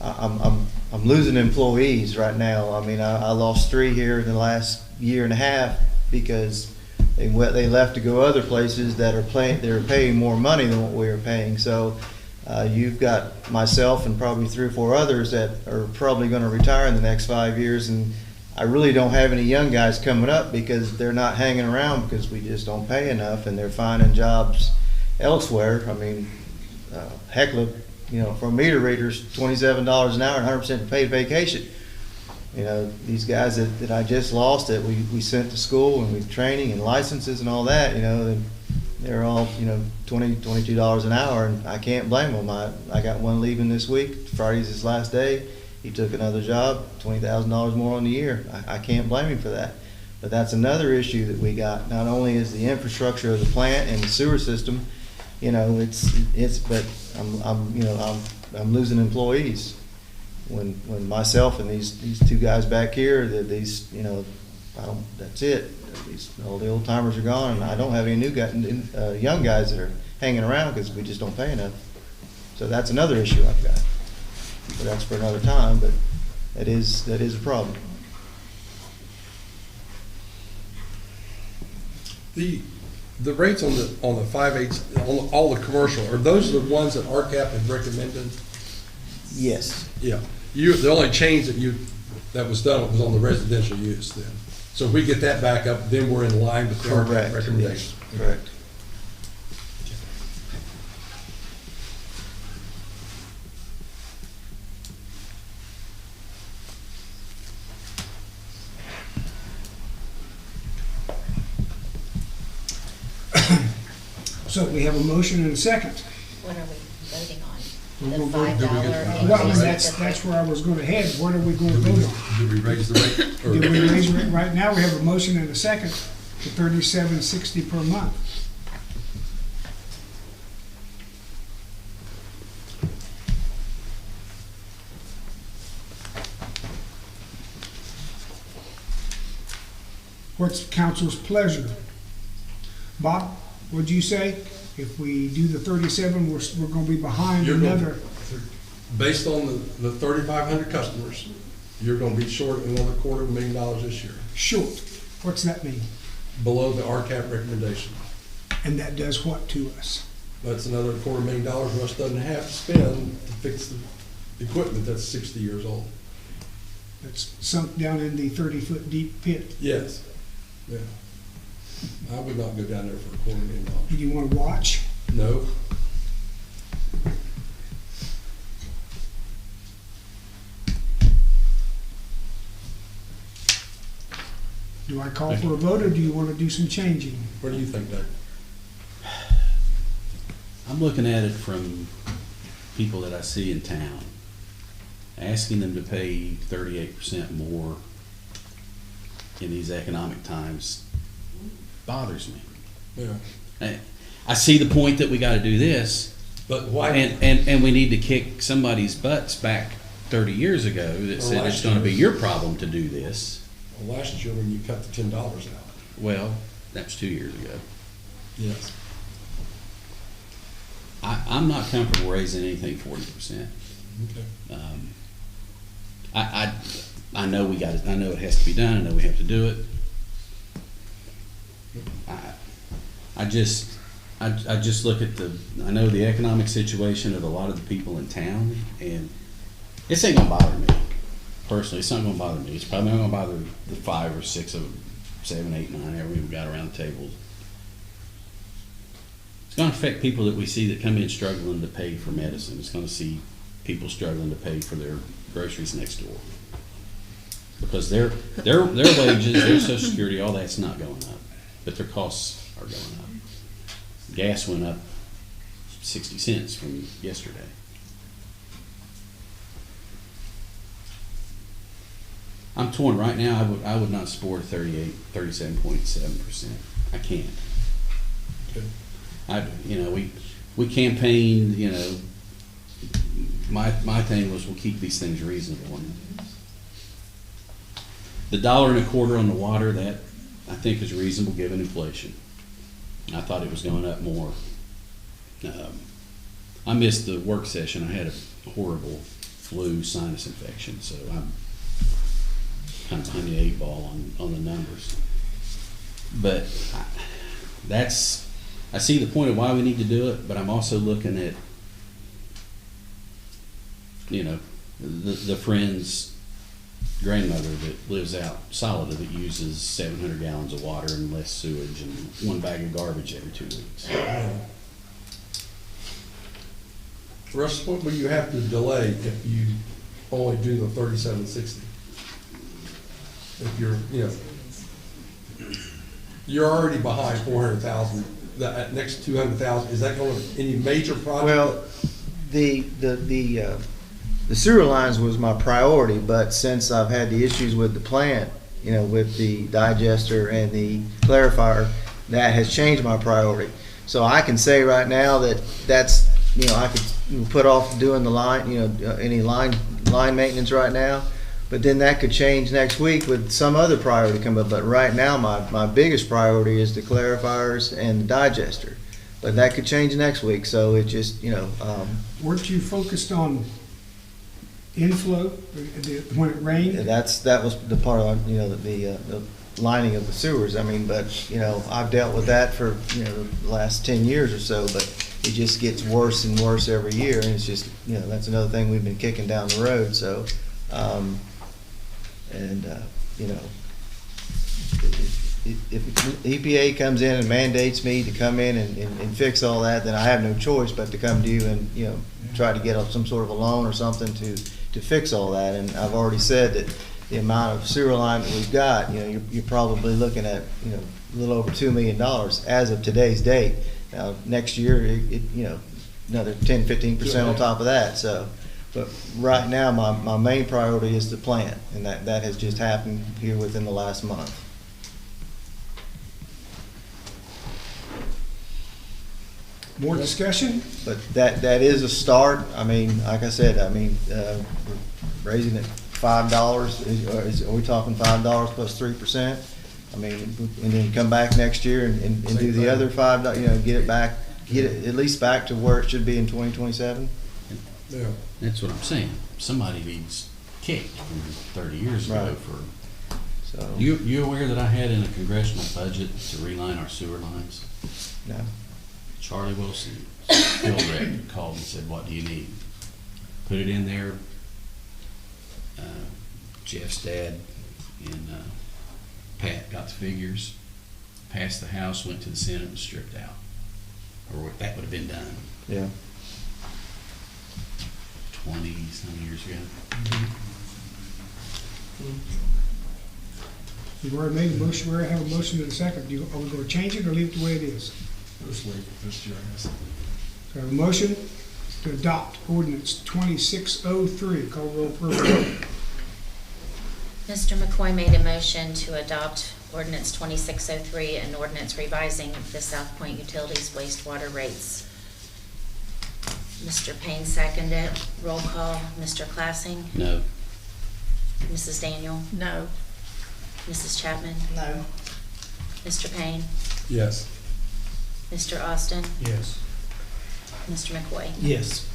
I'm losing employees right now. I mean, I lost 3 here in the last year and a half because they left to go other places that they're paying more money than what we are paying. So you've got myself and probably 3 or 4 others that are probably going to retire in the next 5 years, and I really don't have any young guys coming up because they're not hanging around because we just don't pay enough, and they're finding jobs elsewhere. I mean, Heckler, you know, for meter readers, $27 an hour and 100% paid vacation. You know, these guys that I just lost that we sent to school and we training and licenses and all that, you know, they're all, you know, $22 an hour, and I can't blame them. I got one leaving this week. Friday's his last day. He took another job, $20,000 more on the year. I can't blame him for that. But that's another issue that we got. Not only is the infrastructure of the plant and the sewer system, you know, but I'm losing employees. When myself and these 2 guys back here, you know, that's it. All the old timers are gone, and I don't have any young guys that are hanging around because we just don't pay enough. So that's another issue I've got. But that's for another time, but that is a problem. The rates on the 5/8, on all the commercial, are those the ones that RCAP had recommended? Yes. Yeah. The only change that was done was on the residential use then. So if we get that back up, then we're in line with the RCAP recommendation. Yes, correct. So we have a motion and a second. What are we voting on? We're The gonna vote- $5 Well, increase? that's where I was gonna head. What are we gonna vote on? Did we raise the rate? or- Did we raise it? Right now, we have a motion and a second to $37.60 per month. What's council's pleasure? Bob, what'd you say? If we do the 37, we're gonna be behind You're gonna- another. Based on the 3,500 customers, you're gonna be short another $250,000 this year, Short. What's that mean? below the RCAP recommendation. And that does what to us? That's another $250,000 Russ doesn't have to spend to fix the equipment that's 60 years old. That's sunk down in the 30-foot deep pit. Yes, yeah. I would not go down there for $250,000. Do you want to watch? No. Do I call for a vote, or do you want to do some changing? What do you think, Doug? I'm looking at it from people that I see in town. Asking them to pay 38% more in these economic times bothers me. Yeah. I see the point that we gotta do this, But why? and we need to kick somebody's butts back 30 years ago that said last it's gonna be year. your problem to do this. Well, last year when you cut the $10 out. Well, that was 2 years ago. Yes. I'm not comfortable raising anything 40%. Okay. I know we got it. I know it has to be done. I know we have to do it. I just look at I know the economic situation of a lot of the people in town, and this ain't gonna bother me personally. It's not gonna bother me. It's probably not gonna bother the 5 or 6 of them, 7, 8, 9, however we've got around the table. It's gonna affect people that we see that come in struggling to pay for medicine. It's gonna see people struggling to pay for their groceries next door. Because their wages, their social security, all that's not going up, but their costs are going up. Gas went up 60 cents from yesterday. I'm torn right now. I would not support 37.7%. I can't. Okay. We campaigned, my thing was we'll keep these things reasonable. And the $1.25 on the water, that I think is reasonable given inflation. I thought it was going up more. I missed the work session. I had a horrible flu sinus infection, so I'm kind of behind the 8 ball on the numbers. But I see the point of why we need to do it, but I'm also looking at, the friend's grandmother that lives out Solid that uses 700 gallons of water and less sewage and 1 bag of garbage every 2 weeks. Russ, what will you have to delay if you only do the 3760? If you're already behind 400,000. The next 200,000, is that going to any major project? Well, the sewer lines was my priority, but since I've had the issues with the plant, with the digester and the clarifier, that has changed my priority. So I can say right now that's I could put off doing the line, any line maintenance right now, but then that could change next week with some other priority come up. But right now, my biggest priority is the clarifiers and the digester. But that could change next week, so it just, Weren't you focused on inflow when it rained? that was the part of, the lining of the sewers. I mean, but, I've dealt with that for, the last 10 years or so, but it just gets worse and worse every year, and it's just, that's another thing we've been kicking down the road, so, if EPA comes in and mandates me to come in and fix all that, then I have no choice but to come to you and, try to get some sort of a loan or something to fix all that. And I've already said that the amount of sewer line that we've got, you're probably looking at, a little over $2 million as of today's date. Now, next year, another 10, 15% on top of that, so. But right now, my main priority is the plant, and that has just happened here within the last month. More discussion? But that is a start. I mean, like I said, we're raising it $5. Are we talking $5 plus 3%? I mean, and then come back next year and do the other $5, get it at least back to where it should be in 2027? Yeah. That's what I'm saying. Somebody needs kicked from 30 years ago Right. for. So. You aware that I had in a congressional budget to reline our sewer lines? No. Charlie Wilson, field rep, called and said, "What do you need?" Put it in there. Jeff's dad and Pat got the figures, passed the House, went to the Senate, and stripped out. Or that would have been done Yeah. 20-some years ago. You've already made a motion, we already have a motion to the second. Are we gonna change it or leave it the way it is? Just leave it, Mr. Chairman. So I have a motion to adopt ordinance 2603. Call roll for a vote. Mr. McCoy made a motion to adopt ordinance 2603, an ordinance revising the South Point Utilities wastewater rates. Mr. Payne seconded. Roll call. Mr. Classing? No. Mrs. Daniel? No. Mrs. Chapman? No. Mr. Payne? Yes. Mr. Austin? Yes. Mr. McCoy? Yes.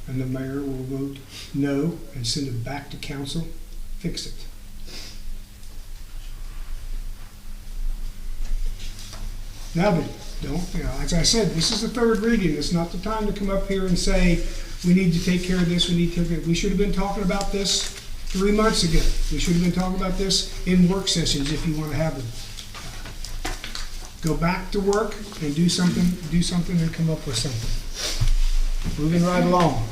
And the mayor will vote no and send it back to council. Fix it. Now then, as I said, this is the third reading. It's not the time to come up here and say, we need to take care of this, we need to take care of it. We should have been talking about this 3 months ago. We should have been talking about this in work sessions if you want to have them. Go back to work and do something and come up with something. Moving right along.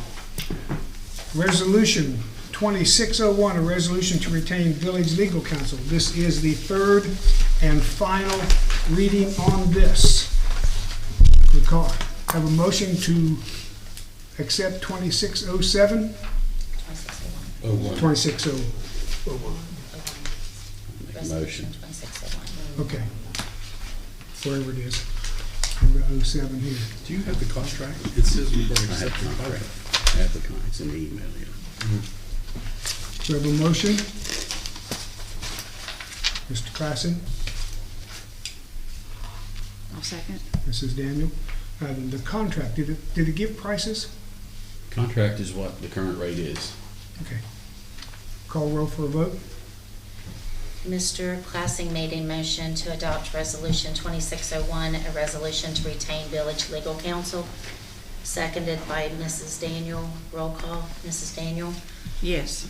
Resolution 2601, a resolution to retain village legal counsel. This is the third and final reading on this. Have a motion to accept 2607? 2601. 2601. Motion. 2601. Okay. Wherever it is. We've got 07 here. Do you have the contract? It says we've already I have accepted the the contract. contract. I have the contract. It's in the email, yeah. We have a motion. Mr. Classen, I'll second. Mrs. Daniel. The contract, did it give prices? Contract is what the current rate is. Okay. Call roll for a vote. Mr. Classing made a motion to adopt resolution 2601, a resolution to retain village legal counsel, seconded by Mrs. Daniel. Roll call. Mrs. Daniel? Yes.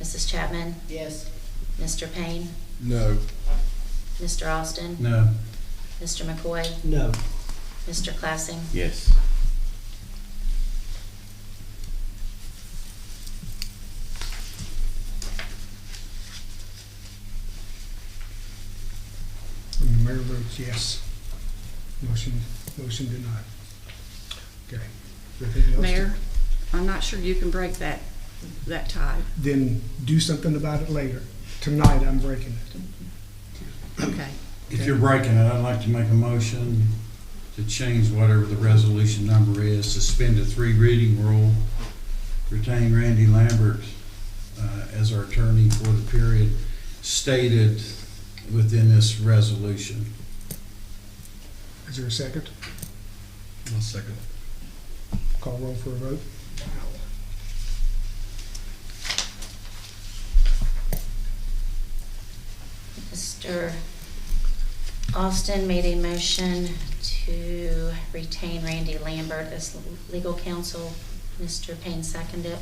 Mrs. Chapman? Yes. Mr. Payne? No. Mr. Austin? No. Mr. McCoy? No. Mr. Classing? Yes. And the mayor votes yes. Motion denied. Okay. Anything else? Mayor, I'm not sure you can break that tie. Then do something about it later. Tonight, I'm breaking it. Okay. If you're breaking it, I'd like to make a motion to change whatever the resolution number is, suspend the 3 reading rule, retain Randy Lambert as our attorney for the period stated within this resolution. Is there a second? I'll second. Call roll for a vote. Mr. Austin made a motion to retain Randy Lambert as legal counsel. Mr. Payne seconded.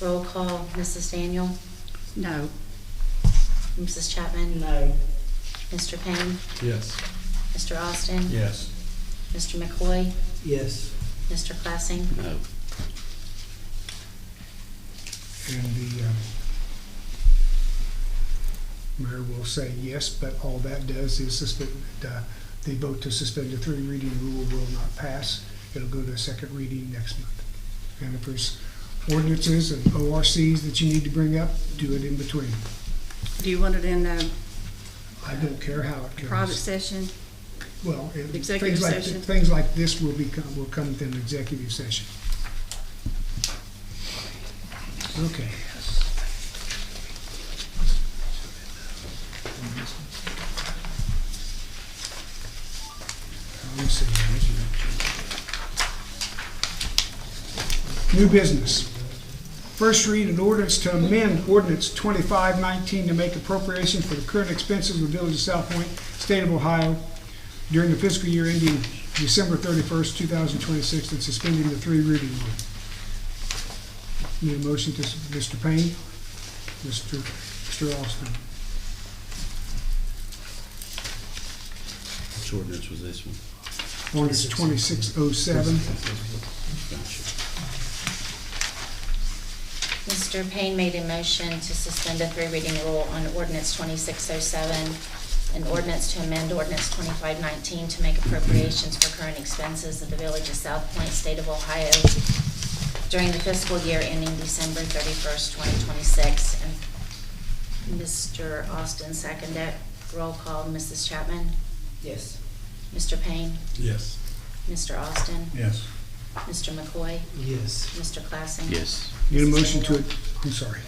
Roll call. Mrs. Daniel? No. Mrs. Chapman? No. Mr. Payne? Yes. Mr. Austin? Yes. Mr. McCoy? Yes. Mr. Classing? No. And the mayor will say yes, but all that does is suspend, the vote to suspend the 3 reading rule will not pass. It'll go to a second reading next month. And if there's ordinances and ORCs that you need to bring up, do it in between. Do you want it in I don't care how it goes. private session? Well, Executive session? things like this will come within the executive session. Okay. Let me see. New business. First read an ordinance to amend ordinance 2519 to make appropriation for the current expenses of the Village of South Point, State of Ohio, during the fiscal year ending December 31st, 2026, and suspending the three reading rule. Need a motion to, Mr. Payne? Mr. Austin? Which ordinance was this one? Ordinance 2607. Gotcha. Mr. Payne made a motion to suspend the three reading rule on ordinance 2607, an ordinance to amend ordinance 2519 to make appropriations for current expenses of the Village of South Point, State of Ohio, during the fiscal year ending December 31st, 2026. And Mr. Austin seconded. Roll call, Mrs. Chapman? Yes. Mr. Payne? Yes. Mr. Austin? Yes. Mr. McCoy? Yes. Mr. Clausen? Yes. Need a motion to, I'm sorry.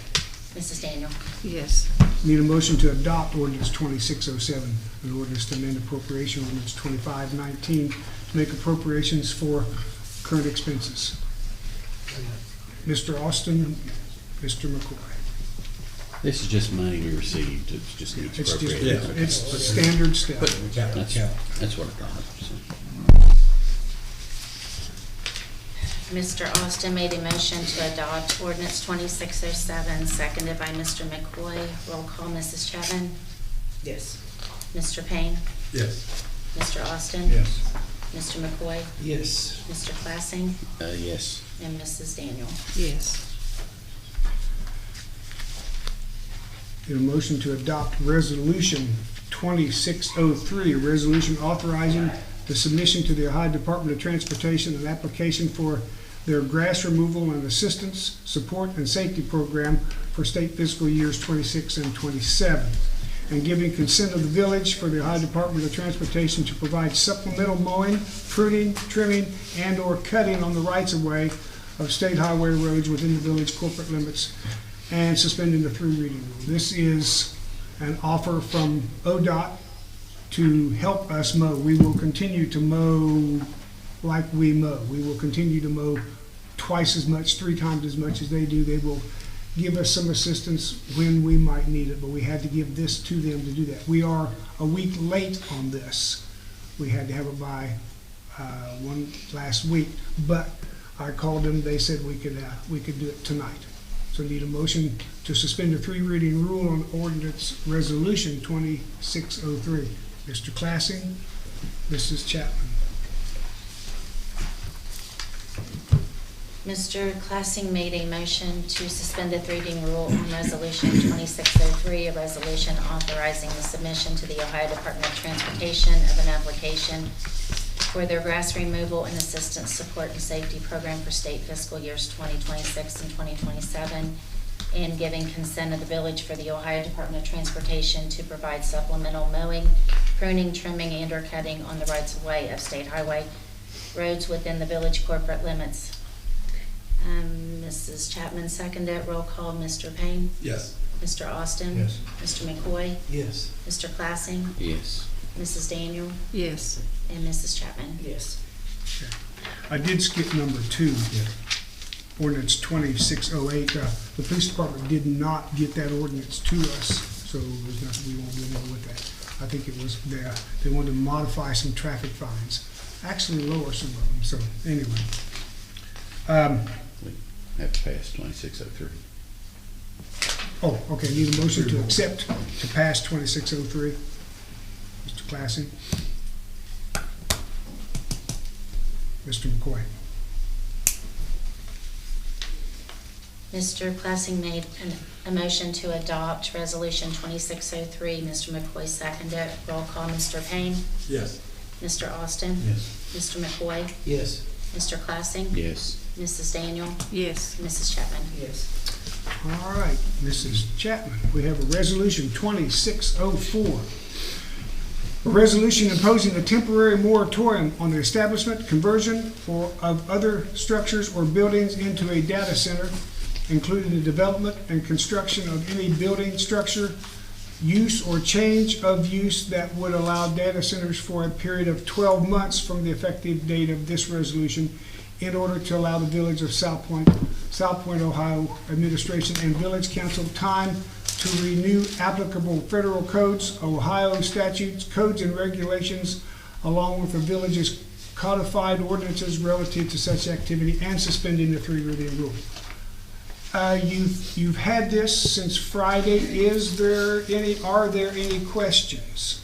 Mrs. Daniel? Yes. Need a motion to adopt ordinance 2607, an ordinance to amend appropriation ordinance 2519 to make appropriations for current expenses. Mr. Austin, Mr. McCoy. This is just money we received, it just needs It's just, appropriated. it's standard stuff. That's what I thought. So. Mr. Austin made a motion to adopt ordinance 2607, seconded by Mr. McCoy. Roll call, Mrs. Chapman? Yes. Mr. Payne? Yes. Mr. Austin? Yes. Mr. McCoy? Yes. Mr. Classing? Yes. And Mrs. Daniel? Yes. Need a motion to adopt resolution 2603, a resolution authorizing the submission to the Ohio Department of Transportation an application for their grass removal and assistance, support, and safety program for state fiscal years 26 and 27, and giving consent of the village for the Ohio Department of Transportation to provide supplemental mowing, pruning, trimming, and/or cutting on the rights-of-way of state highway roads within the village corporate limits, and suspending the three reading rule. This is an offer from ODOT to help us mow. We will continue to mow like we mow. We will continue to mow twice as much, 3 times as much as they do. They will give us some assistance when we might need it, but we had to give this to them to do that. We are a week late on this. We had to have it by one last week, but I called them. They said we could do it tonight. So need a motion to suspend the three reading rule on ordinance resolution 2603. Mr. Classing, Mrs. Chapman. Mr. Classing made a motion to suspend the three reading rule on resolution 2603, a resolution authorizing the submission to the Ohio Department of Transportation of an application for their grass removal and assistance, support, and safety program for state fiscal years 2026 and 2027, and giving consent of the village for the Ohio Department of Transportation to provide supplemental mowing, pruning, trimming, and/or cutting on the rights-of-way of state highway roads within the village corporate limits. Mrs. Chapman seconded. Roll call, Mr. Payne? Yes. Mr. Austin? Yes. Mr. McCoy? Yes. Mr. Classing? Yes. Mrs. Daniel? Yes. And Mrs. Chapman? Yes. I did skip number 2. Ordinance 2608. The police department did not get that ordinance to us, so there's nothing, we won't be able with that. I think it was they wanted to modify some traffic fines, actually lower some of them. So anyway, We have to pass 2603. oh, okay. Need a motion to accept to pass 2603. Mr. Classy, Mr. McCoy. Mr. Classing made a motion to adopt resolution 2603. Mr. McCoy seconded. Roll call, Mr. Payne? Yes. Mr. Austin? Yes. Mr. McCoy? Yes. Mr. Classing? Yes. Mrs. Daniel? Yes. Mrs. Chapman? Yes. All right, Mrs. Chapman, we have a resolution 2604. A resolution imposing a temporary moratorium on the establishment, conversion, of other structures or buildings into a data center, including the development and construction of any building, structure, use, or change of use that would allow data centers for a period of 12 months from the effective date of this resolution, in order to allow the Village of South Point South Point, Ohio Administration and Village Council time to renew applicable federal codes, Ohio statutes, codes and regulations, along with the village's codified ordinances relative to such activity, and suspending the 3 reading rule. You've had this since Friday. Are there any questions?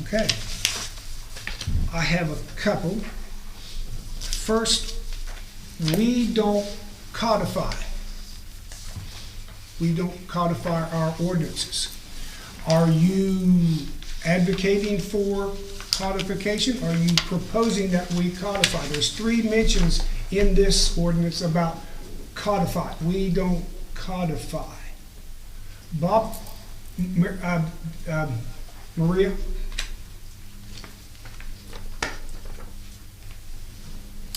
Okay. I have a couple. First, we don't codify. We don't codify our ordinances. Are you advocating for codification? Are you proposing that we codify? There's 3 mentions in this ordinance about codify. We don't codify. Bob, Maria?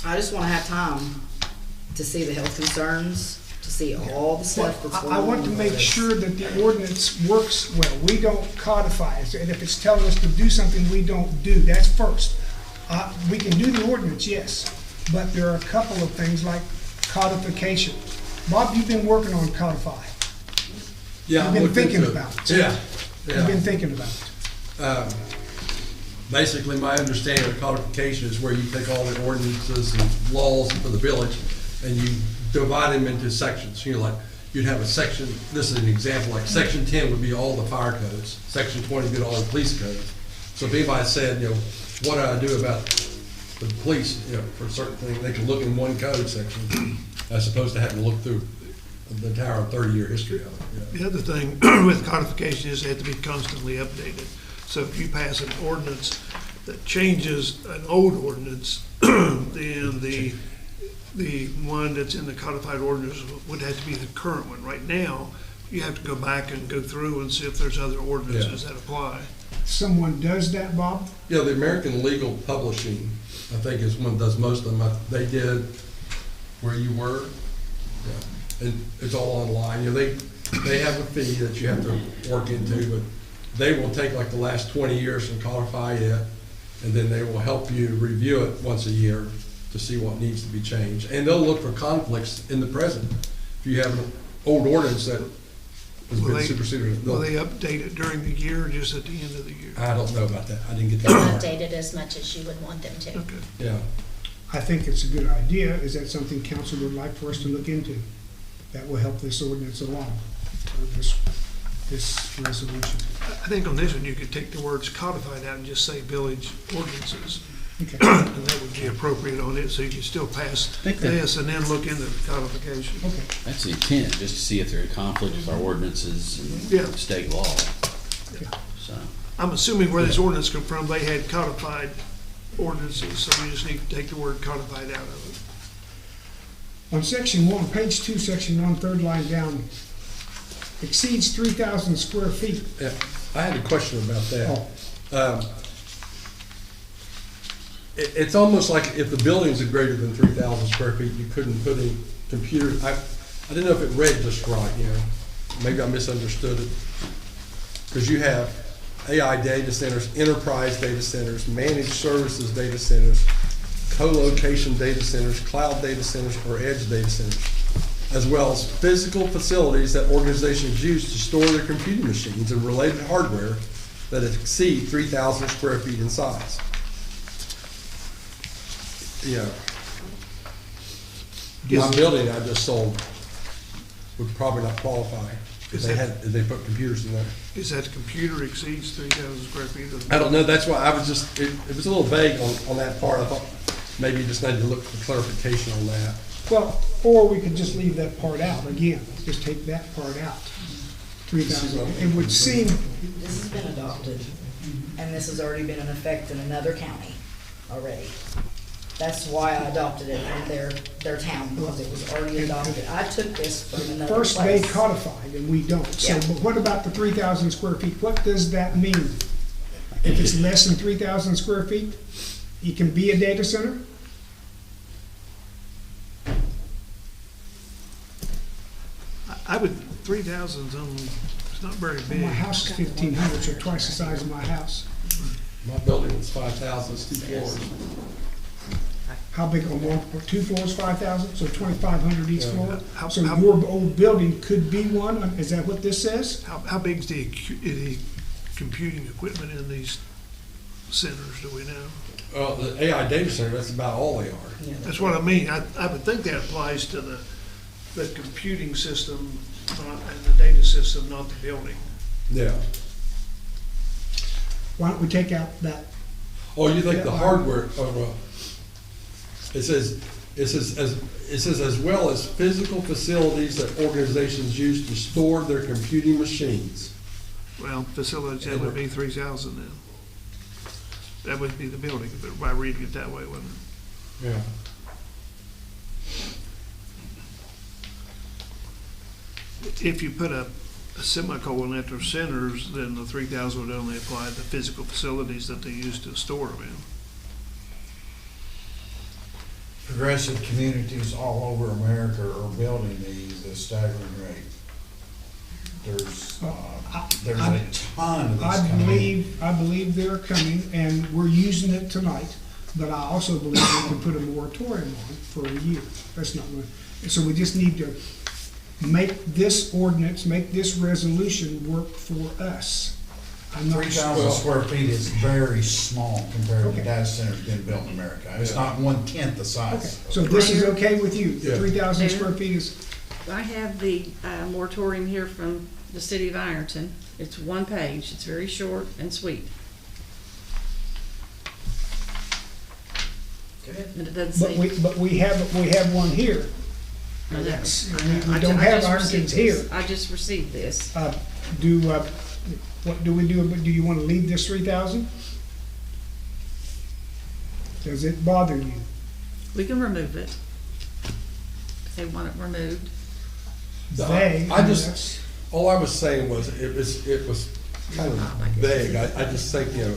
I just wanna have time to see the health concerns, to see all the stuff that's going on. I want to with make this. sure that the ordinance works well. We don't codify it, and if it's telling us to do something we don't do, that's first. We can do the ordinance, yes, but there are a couple of things like codification. Bob, you've been working on codify. Yeah, You've been thinking about it. Yeah, You've been yeah. thinking about it. Basically, my understanding of codification is where you take all the ordinances and laws for the village and you divide them into sections. You know, like, you'd have a section, this is an example, like section 10 would be all the fire codes, section 20 would be all the police codes. So if anybody said, you know, what do I do about the police, you know, for a certain thing, they can look in one code section as opposed to having to look through the entire 30-year history of it. Yeah. The other thing with codification is they have to be constantly updated. So if you pass an ordinance that changes an old ordinance, then the one that's in the codified ordinance would have to be the current one. Right now, you have to go back and go through and see if there's other ordinances that apply. Someone does that, Bob? Yeah, the American Legal Publishing, I think, is one that does most of them. They did Where You Were, yeah. And it's all online. You know, they have a fee that you have to work into, but they will take like the last 20 years and codify it, and then they will help you review it once a year to see what needs to be changed. And they'll look for conflicts in the present. If you have an old ordinance that has been superseded. Will they update it during the year or just at the end of the year? I don't know about that. I didn't get that far. Updated as much as you would want them to. Okay. Yeah. I think it's a good idea. Is that something council would like for us to look into? That will help this ordinance along, or this resolution. I think on this one, you could take the words codified out and just say village ordinances. Okay. And that would be appropriate on it, so you can still pass think that- this and then look into the codification. Okay. That's the intent, just to see if they're in conflict with our ordinances Yeah. and state law. Yeah. So, I'm assuming where this ordinance come from, they had codified ordinances, so we just need to take the word codified out of it. On section 1, page 2, section 1, third line down, exceeds 3,000 square feet. Yeah, I had a question about that. Oh. It's almost like if the buildings are greater than 3,000 square feet, you couldn't put in computers. I didn't know if it read just right, you know. Maybe I misunderstood it. Because you have AI data centers, enterprise data centers, managed services data centers, co-location data centers, cloud data centers, or edge data centers, as well as physical facilities that organizations use to store their computing machines and related hardware that exceed 3,000 square feet in size. Yeah. My building I just sold would probably not qualify if they put computers in there. Is that the computer exceeds 3,000 square feet? I don't know, that's why I was just, it was a little vague on that part. I thought maybe you just needed to look for clarification on that. Well, or we could just leave that part out, again, just take that part out. 3,000, it would seem, This has been adopted, and this has already been in effect in another county already. That's why I adopted it in their town, because it was already adopted. I took this from another place. first they codified and we don't. So, Yeah. but what about the 3,000 square feet? What does that mean? If it's less than 3,000 square feet, it can be a data center? I would, 3,000's only, it's not very big. My house is 1,500, so twice the size of my house. My building was 5,000, it's 2 floors. How big on one, 2 floors, 5,000, so 2,500 each Yeah. floor? How- So how- your old building could be one, is that what this says? How big's the computing equipment in these centers, do we know? Well, the AI data center, that's about all they are. That's what I mean. I would think that applies to the computing system and the data system, not the building. Yeah. Why don't we take out that? Oh, you think the Yeah. hardware, it says as well as physical facilities that organizations use to store their computing machines. Well, facilities, that would be 3,000 then. That would be the building, but by reading it that way, wouldn't it? Yeah. If you put a semicolon after centers, then the 3,000 would only apply to the physical facilities that they use to store them in. Progressive communities all over America are building these at a staggering rate. There's a ton of these coming. I believe they're coming, and we're using it tonight, but I also believe we can put a moratorium on it for a year. That's not going, so we just need to make this ordinance, make this resolution work for us. I'm not 3,000 square feet is very small compared to Okay. data centers being built in America. It's not 1/10 the Okay, size. so this is okay with you? Yeah. 3,000 square feet is, I have the moratorium here from the city of Ironton. It's one page. It's very short and sweet. And it doesn't but say. we have one here. No, Yes, that's- we I don't ju- I have just Ironton's received here. this. I just received this. What do we do, do you want to leave this 3,000? Does it bother you? We can remove it. If they want it removed. They, I just, yes. all I was saying was, it was kind of vague. I just think, you know,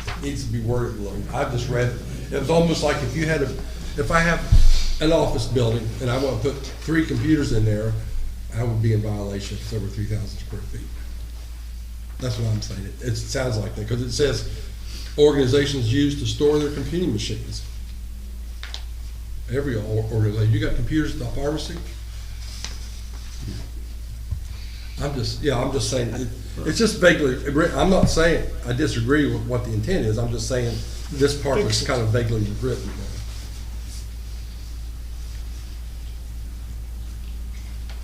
it needs to be worded a little. I've just read it. It was almost like if I have an office building and I want to put 3 computers in there, I would be in violation if it's over 3,000 square feet. That's what I'm saying. It sounds like that, because it says organizations use to store their computing machines. Every organization, you got computers at the pharmacy? I'm just saying, it's just vaguely, I'm not saying I disagree with what the intent is, I'm just saying this part was kind of vaguely written.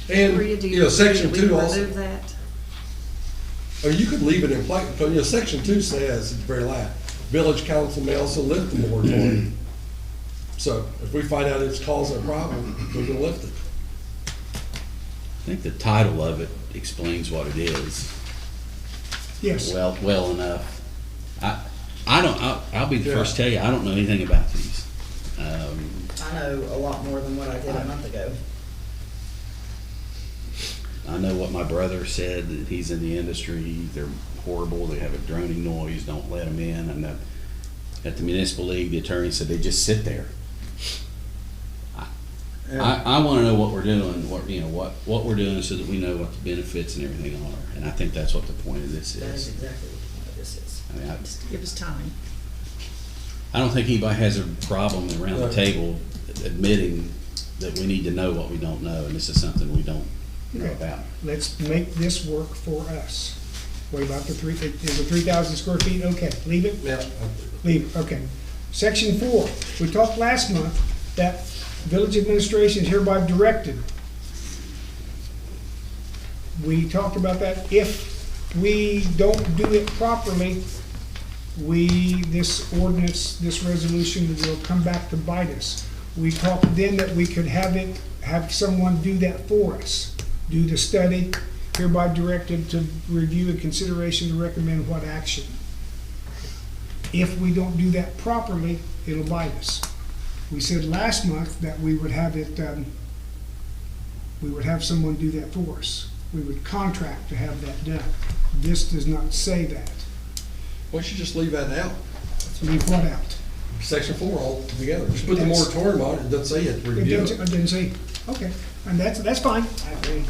And, Maria, do you know, section agree that 2 we also, remove that? I mean, you could leave it in place, because, you know, section 2 says, at the very last, village council may also lift the moratorium. So if we find out it's causing a problem, we can lift it. I think the title of it explains what it is Yes. well enough. I'll be the first to tell you, I don't know anything about these. I know a lot more than what I did a month ago. I know what my brother said, that he's in the industry, they're horrible, they have a droning noise, don't let them in. And at the municipal league, the attorney said they just sit there. I want to know what we're doing, what we're doing, so that we know what the benefits and everything are. And I think that's what the point of this That is is. exactly what the point of this is. I mean, Just give us time. I don't think anybody has a problem around the table admitting that we need to know what we don't know, and this is something we don't know Okay. about. Let's make this work for us. What about is the 3,000 square feet, okay, leave it? Yeah. Leave, it, okay. Section 4, we talked last month that village administration is hereby directed. We talked about that. If we don't do it properly, this ordinance, this resolution will come back to bite us. We talked then that we could have someone do that for us, do the study, hereby directed to review and consideration to recommend what action. If we don't do that properly, it'll bite us. We said last month that we would have someone do that for us. We would contract to have that done. This does not say that. Why don't you just leave that out? Leave what out? Section 4 all together. Just put the moratorium on it, it doesn't say you have to review I it. didn't see. Okay, and that's fine.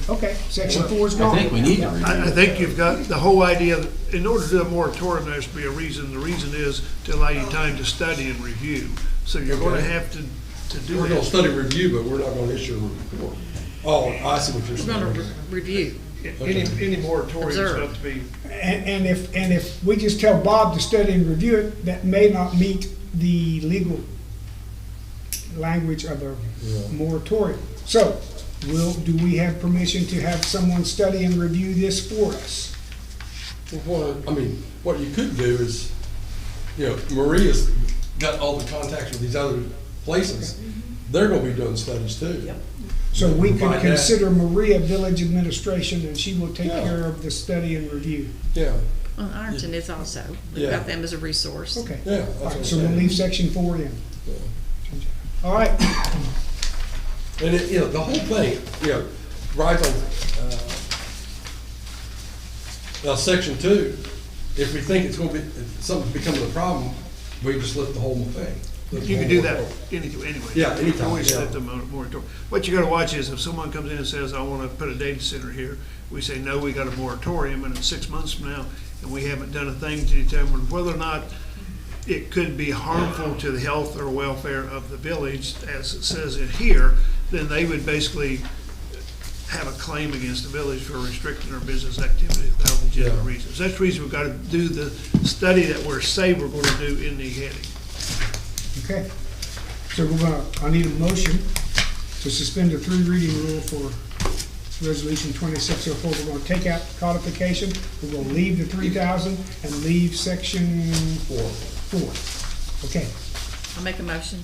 Okay, section 4 is gone. I think we need to review I it. think you've got the whole idea, that in order to do a moratorium, there has to be a reason. The reason is to allow you time to study and review. So you're gonna Okay. have to do We're gonna that. study review, but we're not gonna issue a report. Oh, I see what you're We're gonna saying. review. Any moratorium's Observe. got to be, And if we just tell Bob to study and review it, that may not meet the legal language of a moratorium. So, do we have permission to have someone study and review this for us? Well, I mean, what you could do is, you know, Maria's got all the contacts with these other places. They're gonna be doing studies too. So we can Provide that. consider Maria village administration, and she will take Yeah. care of the study and review. Yeah, Well, Ironton is also. We've Yeah. got them as a resource. Okay. yeah. that's All what I'm right, so we'll saying. leave section 4 in. Yeah. All right, And it, you know, the whole thing, you know, rides on, now, section 2, if we think it's gonna be, if something's becoming a problem, we just lift the whole thing. you can do that anyway. Yeah, You can anytime, always yeah. set the moratorium. What you gotta watch is if someone comes in and says, I wanna put a data center here, we say, no, we got a moratorium, and it's 6 months from now, and we haven't done a thing to determine whether or not it could be harmful to the health or welfare of the village, as it says in here, then they would basically have a claim against the village for restricting their business activity without legitimate Yeah. reasons. That's the reason we've got to do the study that we're going to do in the heading. okay. So I need a motion to suspend the 3 reading rule for resolution 2604. We're gonna take out codification, we're gonna leave the 3,000 and leave section 4. Okay, I'll make a motion.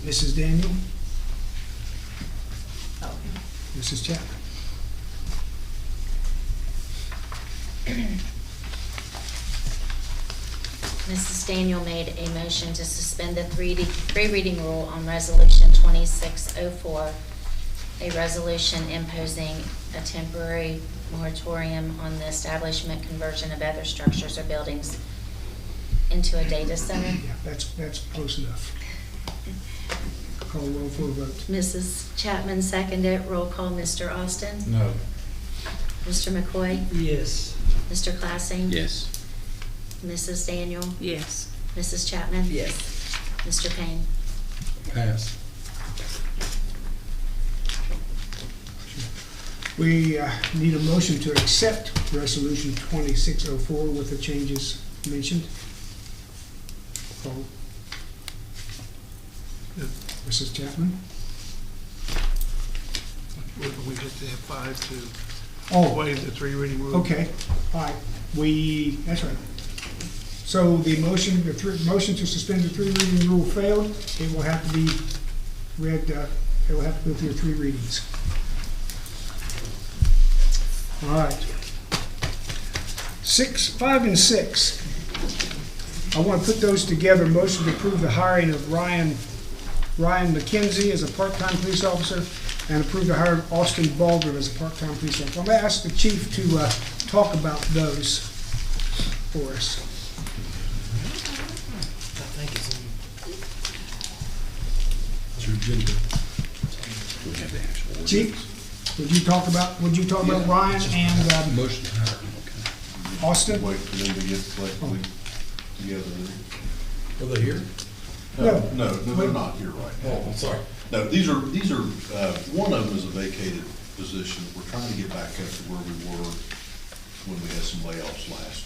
Mrs. Daniel? Mrs. Chapman? Mrs. Daniel made a motion to suspend the three reading rule on Resolution 2604, a resolution imposing a temporary moratorium on the establishment, conversion of other structures or buildings into a data center. Yeah, that's close enough. Call roll for a vote. Mrs. Chapman seconded. Roll call, Mr. Austin? No. Mr. McCoy? Yes. Mr. Classing? Yes. Mrs. Daniel? Yes. Mrs. Chapman? Yes. Mr. Payne? Pass. We need a motion to accept resolution 2604 with the changes mentioned. Call. Mrs. Chapman? We have to have 5 to Oh, waive the 3 reading rule. okay, all right, that's right. So the motion to suspend the 3 reading rule failed. It will have to be read, it will have to go through 3 readings. All right. 5 and 6. I want to put those together. Motion to approve the hiring of Ryan McKenzie as a part-time police officer and approve the hire of Austin Baldwin as a part-time police officer. I'm going to ask the chief to talk about those for us. It's your agenda. We have the actual order. Chief, would you talk about Ryan and Motion to hire. Austin? Wait for them to get collectively together. Are they here? No. They're not here right now. Oh, I'm sorry. No, these are, one of them is a vacated position. We're trying to get back up to where we were when we had some layoffs last.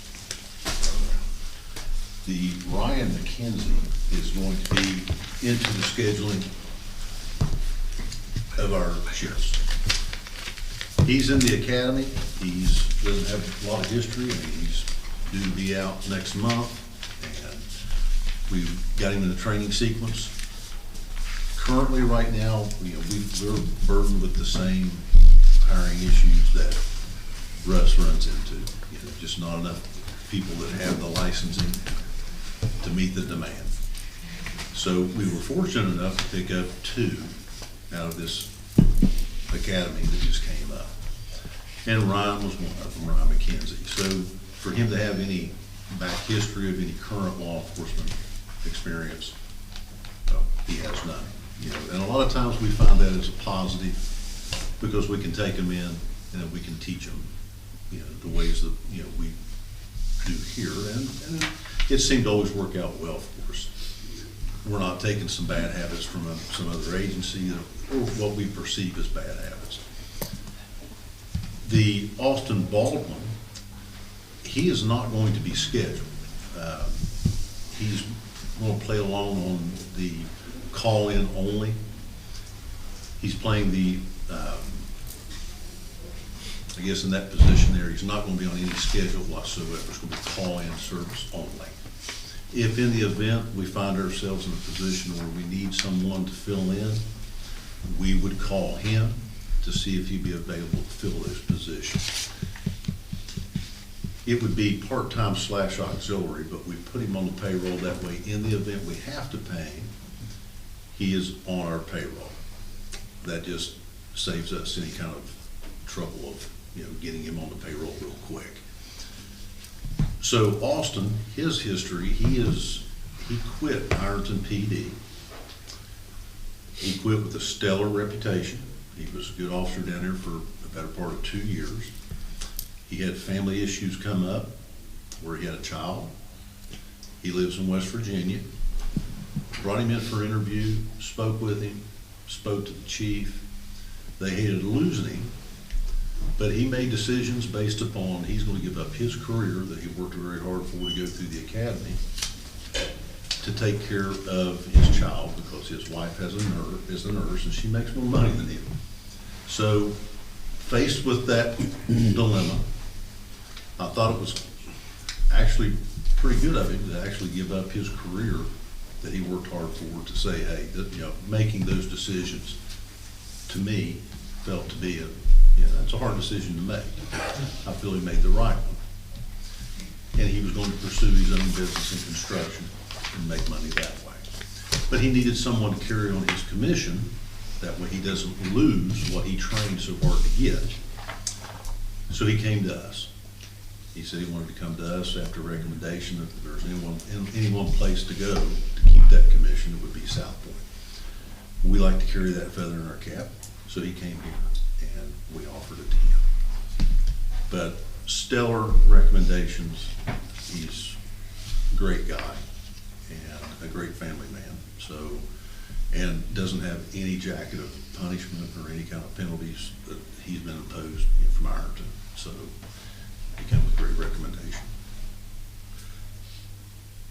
The Ryan McKenzie is going to be into the scheduling of our shifts. He's in the academy. Doesn't have a lot of history, and he's due to be out next month. And we've got him in the training sequence. Currently, right now, we're burdened with the same hiring issues that Russ runs into. Just not enough people that have the licensing to meet the demand. So we were fortunate enough to pick up 2 out of this academy that just came up. And Ryan was one of them, Ryan McKenzie. So for him to have any back history of any current law enforcement experience. He has none. You know, and a lot of times we find that as a positive because we can take them in and we can teach them, you know, the ways that, you know, we do here. And it seemed to always work out well for us. We're not taking some bad habits from some other agency or what we perceive as bad habits. The Austin Baldwin, he is not going to be scheduled. He's going to play along on the call-in only. He's playing the, I guess in that position there, he's not going to be on any schedule whatsoever. It's going to be call-in service only. If in the event we find ourselves in a position where we need someone to fill in, we would call him to see if he'd be available to fill those positions. It would be part-time / auxiliary, but we put him on the payroll that way. In the event we have to pay him, he is on our payroll. That just saves us any kind of trouble of, you know, getting him on the payroll real quick. So Austin, his history, he quit Ironton PD. He quit with a stellar reputation. He was a good officer down there for the better part of 2 years. He had family issues come up where he had a child. He lives in West Virginia. Brought him in for an interview, spoke with him, spoke to the chief. They hated losing him, but he made decisions based upon he's going to give up his career that he worked very hard for to go through the academy to take care of his child because his wife is a nurse and she makes more money than him. So faced with that dilemma, I thought it was actually pretty good of him to actually give up his career that he worked hard for to say, hey, that, you know, making those decisions to me felt to be that's a hard decision to make. I feel he made the right one. And he was going to pursue his own business in construction and make money that way. But he needed someone to carry on his commission, that way he doesn't lose what he trained so hard to get. So he came to us. He said he wanted to come to us after a recommendation that if there's any one place to go to keep that commission, it would be South Point. We like to carry that feather in our cap, so he came here and we offered it to him. But stellar recommendations. He's a great guy and a great family man. So, and doesn't have any jacket of punishment or any kind of penalties that he's been imposed from Ironton. So he came with a great recommendation.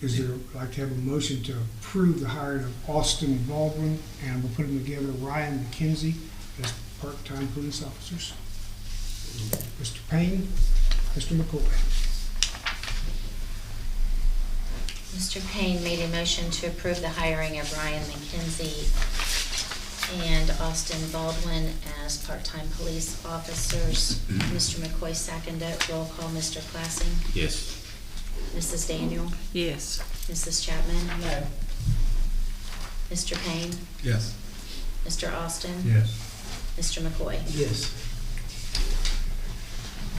Is there, like to have a motion to approve the hiring of Austin Baldwin, and we'll put them together, Ryan McKenzie as part-time police officers? Mr. Payne, Mr. McCoy. Mr. Payne made a motion to approve the hiring of Ryan McKenzie and Austin Baldwin as part-time police officers. Mr. McCoy seconded. Roll call, Mr. Classing. Yes. Mrs. Daniel. Yes. Mrs. Chapman. No. Mr. Payne. Yes. Mr. Austin. Yes. Mr. McCoy. Yes.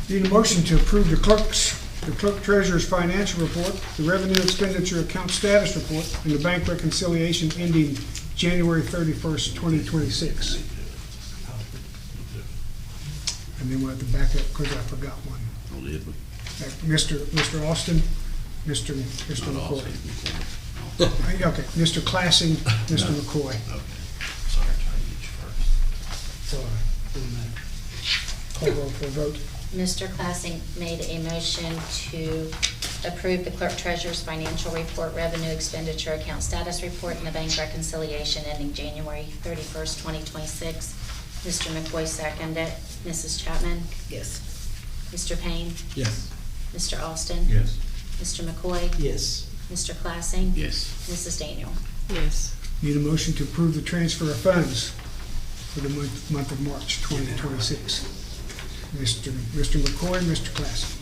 Need a motion to approve the clerk treasurer's financial report, the revenue expenditure account status report, and the bank reconciliation ending January 31st, 2026. And then we'll have to back up because I forgot one. Oh, did we? Mr. Austin, Mr. McCoy. Okay, Mr. Classing, Mr. McCoy. Sorry, I tried to get you first. It's all right. Doesn't matter. Call roll for a vote. Mr. Classing made a motion to approve the clerk treasurer's financial report, revenue expenditure account status report, and the bank reconciliation ending January 31st, 2026. Mr. McCoy seconded. Mrs. Chapman? Yes. Mr. Payne? Yes. Mr. Austin? Yes. Mr. McCoy? Yes. Mr. Classing? Yes. Mrs. Daniel? Yes. Need a motion to approve the transfer of funds for the month of March 2026. Mr. McCoy, Mr. Classing.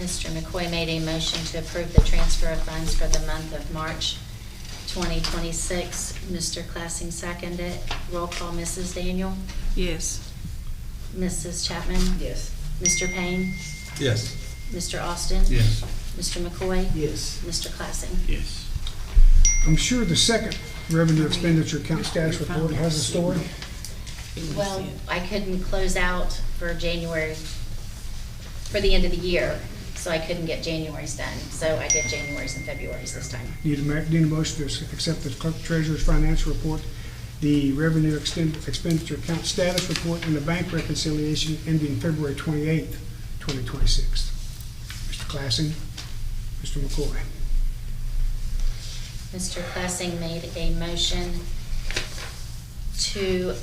Mr. McCoy made a motion to approve the transfer of funds for the month of March 2026. Mr. Classing seconded. Roll call, Mrs. Daniel? Yes. Mrs. Chapman? Yes. Mr. Payne? Yes. Mr. Austin? Yes. Mr. McCoy? Yes. Mr. Classing? Yes. I'm sure the second revenue expenditure account status report has a story. Well, I couldn't close out for January, for the end of the year, so I couldn't get January's done. So I did January's and February's this time. Need a motion to accept the clerk treasurer's financial report, the revenue expenditure account status report, and the bank reconciliation ending February 28th, 2026. Mr. Classing, Mr. McCoy. Mr. Classing made a motion to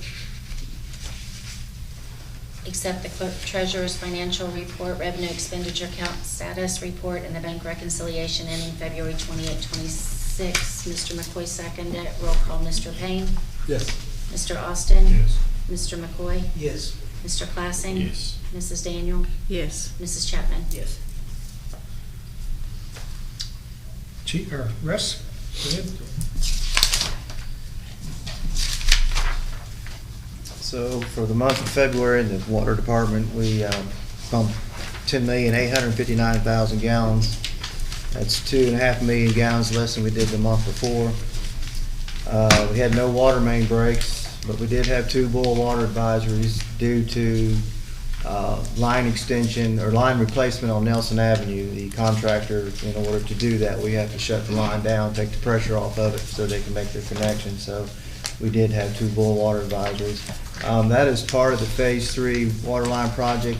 accept the clerk treasurer's financial report, revenue expenditure account status report, and the bank reconciliation ending February 28, 26. Mr. McCoy seconded it. Roll call, Mr. Payne? Yes. Mr. Austin? Yes. Mr. McCoy? Yes. Mr. Classing? Yes. Mrs. Daniel? Yes. Mrs. Chapman? Yes. Russ, go ahead. So for the month of February, in the water department, we pumped 10,859,000 gallons. That's 2.5 million gallons less than we did the month before. We had no water main breaks, but we did have 2 boil water advisories due to line extension or line replacement on Nelson Avenue. The contractor, in order to do that, we have to shut the line down, take the pressure off of it so they can make their connection. So we did have 2 boil water advisories. That is part of the Phase 3 water line project.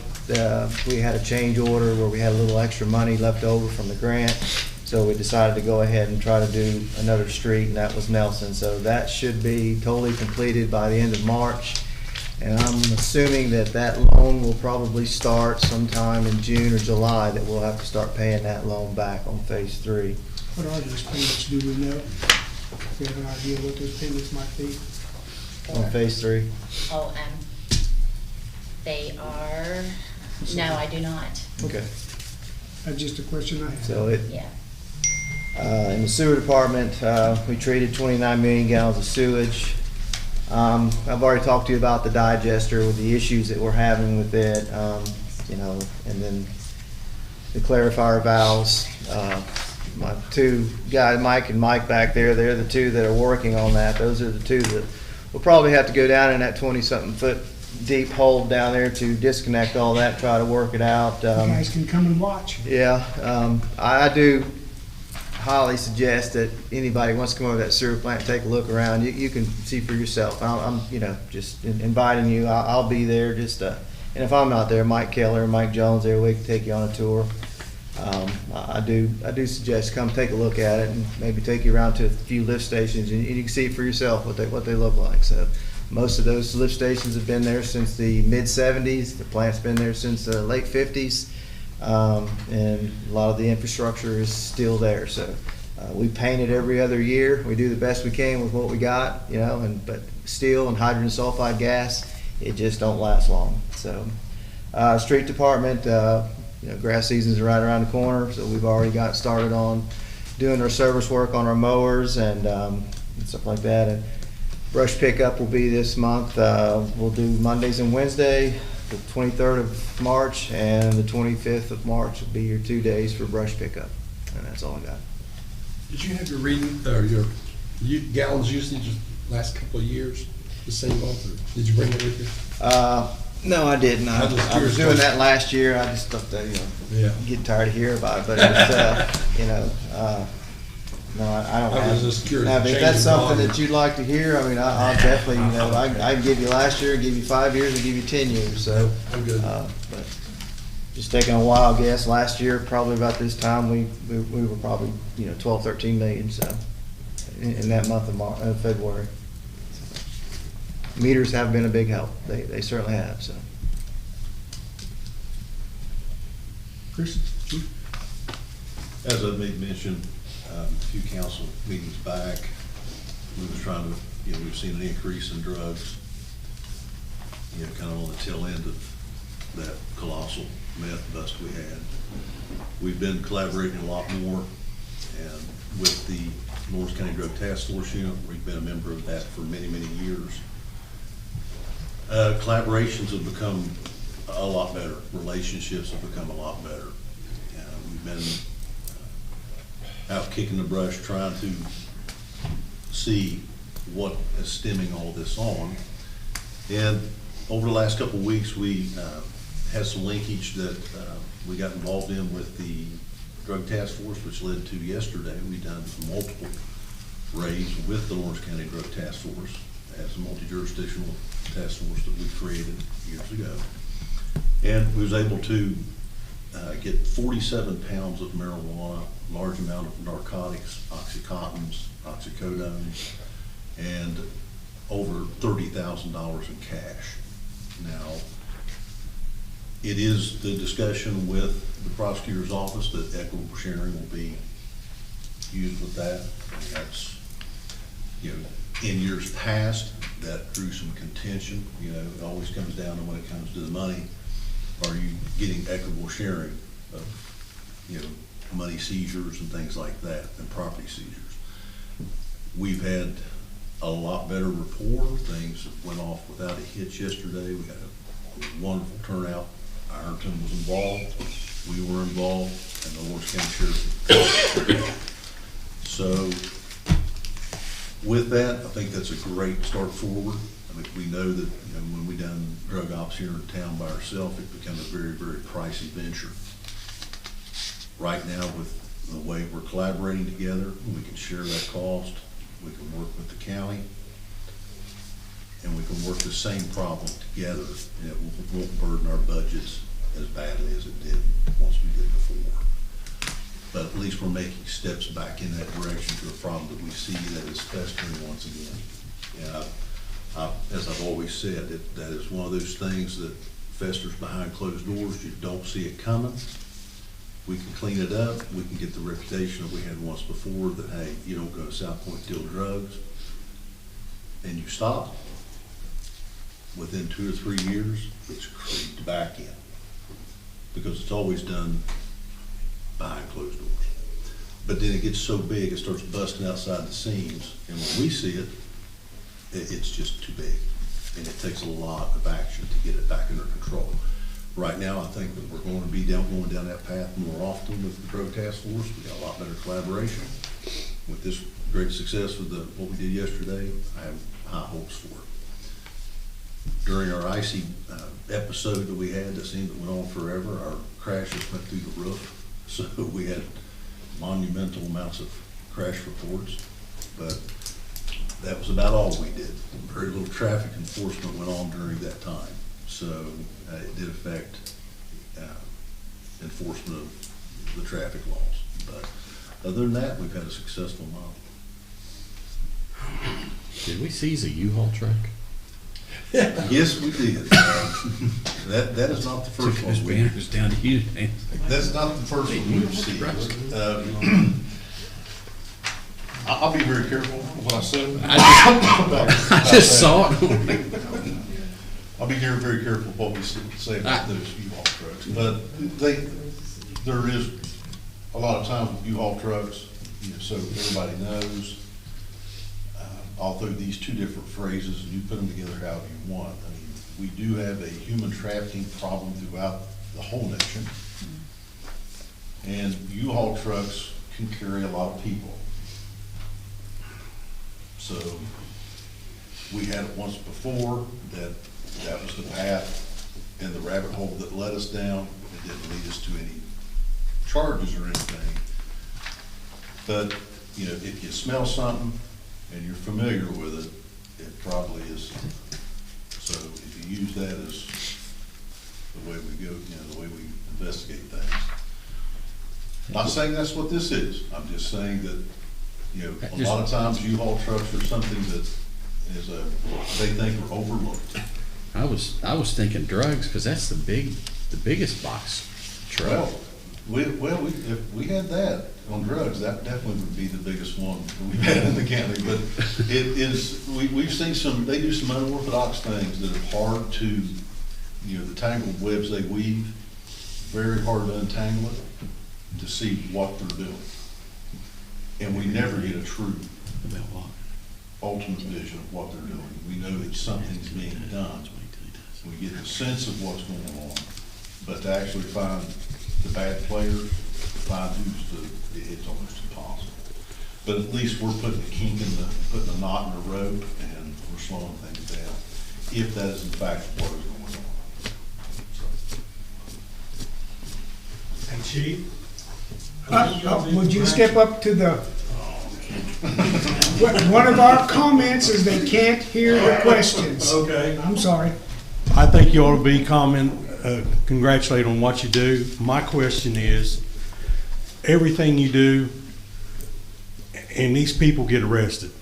We had a change order where we had a little extra money left over from the grant. So we decided to go ahead and try to do another street, and that was Nelson. So that should be totally completed by the end of March. And I'm assuming that that loan will probably start sometime in June or July, that we'll have to start paying that loan back on Phase 3. What are those payments, do we know? Do we have an idea what those payments might be? On Phase 3? Oh, they are, no, I do not. Okay. That's just a question I have. So it, Yeah. in the sewer department, we treated 29 million gallons of sewage. I've already talked to you about the digester with the issues that we're having with it, you know, and then the clarifier valves. My 2 guys, Mike and Mike back there, they're the 2 that are working on that. Those are the 2 that we'll probably have to go down in that 20-something foot deep hole down there to disconnect all that, try to work it out. You guys can come and watch. Yeah, I do highly suggest that anybody wants to come over to that sewer plant, take a look around. You can see for yourself. I'm you know, just inviting you. I'll be there. Just and if I'm not there, Mike Keller, Mike Jones, there, we can take you on a tour. I do suggest come take a look at it and maybe take you around to a few lift stations, and you can see for yourself what they look like. So most of those lift stations have been there since the mid-'70s. The plant's been there since the late '50s. And a lot of the infrastructure is still there. So we paint it every other year. We do the best we can with what we got, you know, but steel and hydrogen sulfide gas, it just don't last long. So street department, you know, grass season's right around the corner, so we've already got started on doing our service work on our mowers and stuff like that. And brush pickup will be this month. We'll do Mondays and Wednesday. The 23rd of March and the 25th of March will be your 2 days for brush pickup, and that's all I got. Did you have your reading, or your gallons usage last couple of years, the same month, or did you bring it with you? No, I didn't. I was doing that last year. I just thought that, you know, Yeah. get tired of hearing about it, but it was, you know, no, I don't I was have. just curious. Now, if Change that's of something volume. that you'd like to hear, I mean, I'll definitely, you know, I can give you last year, give you 5 years, and give you 10 years, so. I'm good. But just taking a wild guess, last year, probably about this time, we were probably, you know, 12, 13 million, so, in that month of February. Meters have been a big help. They certainly have, so. Chris? Chief? As I made mention, a few council meetings back, we was trying to, you know, we've seen an increase in drugs, you know, kind of on the tail end of that colossal meth bust we had. We've been collaborating a lot more, and with the Lawrence County Drug Task Force Unit, we've been a member of that for many, many years. Collaborations have become a lot better. Relationships have become a lot better. We've been out kicking the brush, trying to see what is stemming all this on. And over the last couple of weeks, we had some linkage that we got involved in with the Drug Task Force, which led to yesterday, we done multiple raids with the Lawrence County Drug Task Force as a multi-jurisdictional task force that we created years ago. And we was able to get 47 pounds of marijuana, large amount of narcotics, Oxycontins, oxycodones, and over $30,000 in cash. Now, it is the discussion with the prosecutor's office that equitable sharing will be used with that. And that's, you know, in years past, that drew some contention. You know, it always comes down to when it comes to the money, are you getting equitable sharing of, you know, money seizures and things like that, and property seizures. We've had a lot better rapport. Things went off without a hitch yesterday. We had a wonderful turnout. Ironton was involved, we were involved, and the Lawrence County Sheriff. So with that, I think that's a great start forward. I mean, we know that, you know, when we done drug ops here in town by ourselves, it became a very, very pricey venture. Right now, with the way we're collaborating together, we can share that cost, we can work with the county, and we can work the same problem together, and it won't burden our budgets as badly as it did once we did before. But at least we're making steps back in that direction to a problem that we see that is festering once again. And as I've always said, that is one of those things that festers behind closed doors. You don't see it coming. We can clean it up. We can get the reputation that we had once before that, hey, you don't go to South Point deal drugs, and you stop. Within 2 or 3 years, it's creeped back in, because it's always done behind closed doors. But then it gets so big, it starts busting outside the seams, and when we see it, it's just too big, and it takes a lot of action to get it back under control. Right now, I think that we're going to be going down that path more often with the Drug Task Force. We got a lot better collaboration. With this great success with what we did yesterday, I have high hopes for it. During our icy episode that we had that seemed to went on forever, our crashes went through the roof. So we had monumental amounts of crash reports, but that was about all we did. Very little traffic enforcement went on during that time. So it did affect enforcement of the traffic laws. But other than that, we've had a successful model. Did we seize a U-Haul truck? Yes, we did. That is not the first one. Banners down to you. That's not the first one we've seen. I'll be very careful what I say. I just saw it. I'll be very, very careful what we say about those U-Haul trucks. But there is a lot of times with U-Haul trucks, you know, so everybody knows, I'll throw these two different phrases and you put them together however you want. I mean, we do have a human trafficking problem throughout the whole nation. And U-Haul trucks can carry a lot of people. So we had it once before that was the path and the rabbit hole that led us down. It didn't lead us to any charges or anything. But, you know, if you smell something and you're familiar with it, it probably is. So if you use that as the way we go, you know, the way we investigate things. Not saying that's what this is. I'm just saying that, you know, a lot of times U-Haul trucks are something that is they think are overlooked. I was thinking drugs, because that's the biggest box truck. Well, if we had that on drugs, that definitely would be the biggest one we've had in the county. But it is, we've seen they do some unorthodox things that are hard to, you know, the tangled webs they weave, very hard to untangle it, to see what they're doing. And we never get a true ultimate vision of what they're doing. We know that something's being done. We get the sense of what's going on, but to actually find the bad players find it's almost impossible. But at least we're putting a kink in putting a knot in the rope, and we're slowing things down, if that is in fact what is going on. So. And Chief? Would you step up to the, one of our comments is they can't hear the questions. Okay. I'm sorry. I think you ought to be congratulate on what you do. My question is, everything you do, and these people get arrested,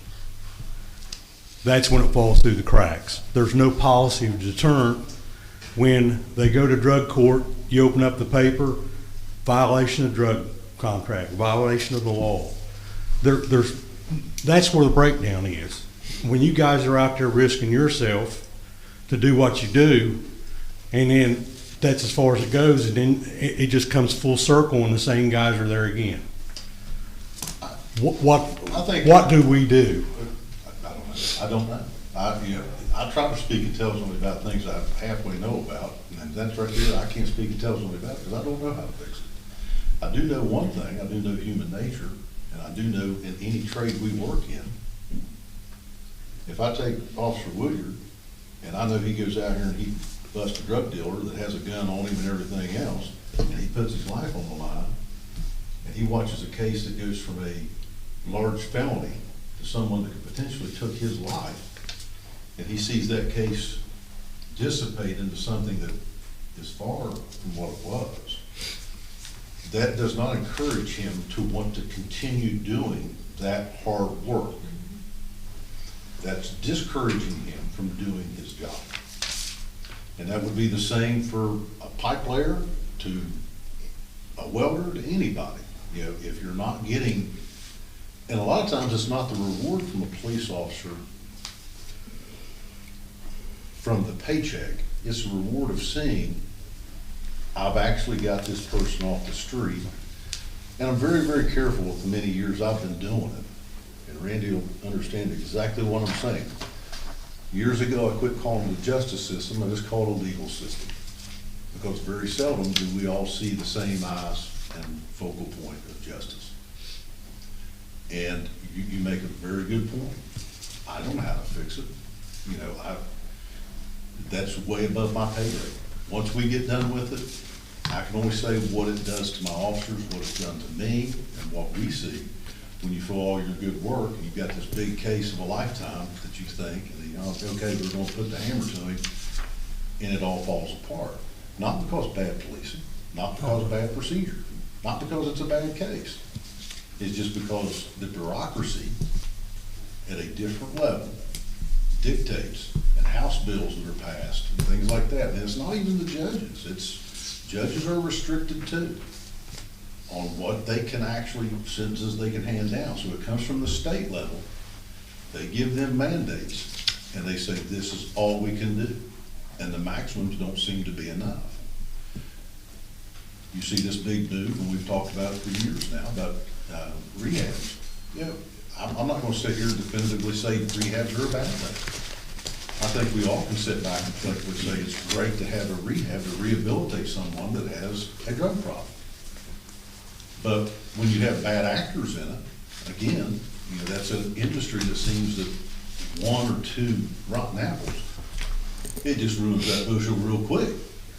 that's when it falls through the cracks. There's no policy of deterrent. When they go to drug court, you open up the paper, violation of drug contract, violation of the law. That's where the breakdown is. When you guys are out there risking yourself to do what you do, and then that's as far as it goes, and then it just comes full circle and the same guys are there again. What do we do? I don't know. I try to speak intelligently about things I halfway know about, and that's right there, I can't speak intelligently about because I don't know how to fix it. I do know one thing, I do know human nature, and I do know in any trade we work in, if I take Officer Woodyard, and I know he goes out here and he busts a drug dealer that has a gun on him and everything else, and he puts his life on the line, and he watches a case that goes from a large felony to someone that could potentially took his life, and he sees that case dissipate into something that is far from what it was. That does not encourage him to want to continue doing that hard work. That's discouraging him from doing his job. And that would be the same for a pipe layer, to a welder, to anybody. You know, if you're not getting, and a lot of times it's not the reward from a police officer from the paycheck, it's the reward of seeing, I've actually got this person off the street. And I'm very, very careful with the many years I've been doing it. And Randy will understand exactly what I'm saying. Years ago, I quit calling it the justice system, I just called it a legal system. Because very seldom do we all see the same eyes and focal point of justice. And you make a very good point. I don't know how to fix it. You know, that's way above my pay grade. Once we get done with it, I can only say what it does to my officers, what it's done to me, and what we see. When you feel all your good work, and you've got this big case of a lifetime that you think, and you know, okay, we're gonna put the hammer to him, and it all falls apart. Not because of bad policing, not because of bad procedure, not because it's a bad case. It's just because the bureaucracy at a different level dictates, and House bills that are passed, and things like that. And it's not even the judges, judges are restricted too on what they can actually, sentences they can hand down. So it comes from the state level. They give them mandates, and they say, this is all we can do. And the maximums don't seem to be enough. You see this big move, and we've talked about it for years now, about rehabs. You know, I'm not gonna sit here and definitively say rehabs are a bad thing. I think we all can sit back and collectively say it's great to have a rehab to rehabilitate someone that has a drug problem. But when you have bad actors in it, again, you know, that's an industry that seems that one or two rotten apples, it just ruins that bushel real quick.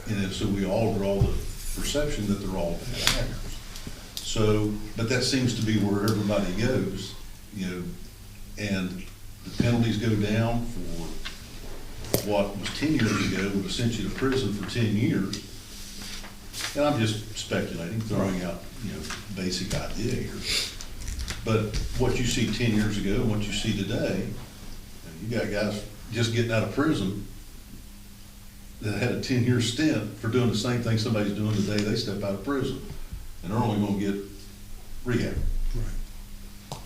And then so we all draw the perception that they're all bad actors. So, but that seems to be where everybody goes, you know, and the penalties go down for what was 10 years ago would have sent you to prison for 10 years. And I'm just speculating, throwing out, you know, basic idea here. But what you see 10 years ago and what you see today, you got guys just getting out of prison that had a 10-year stint for doing the same thing somebody's doing the day they step out of prison. And they're only gonna get rehab. Right.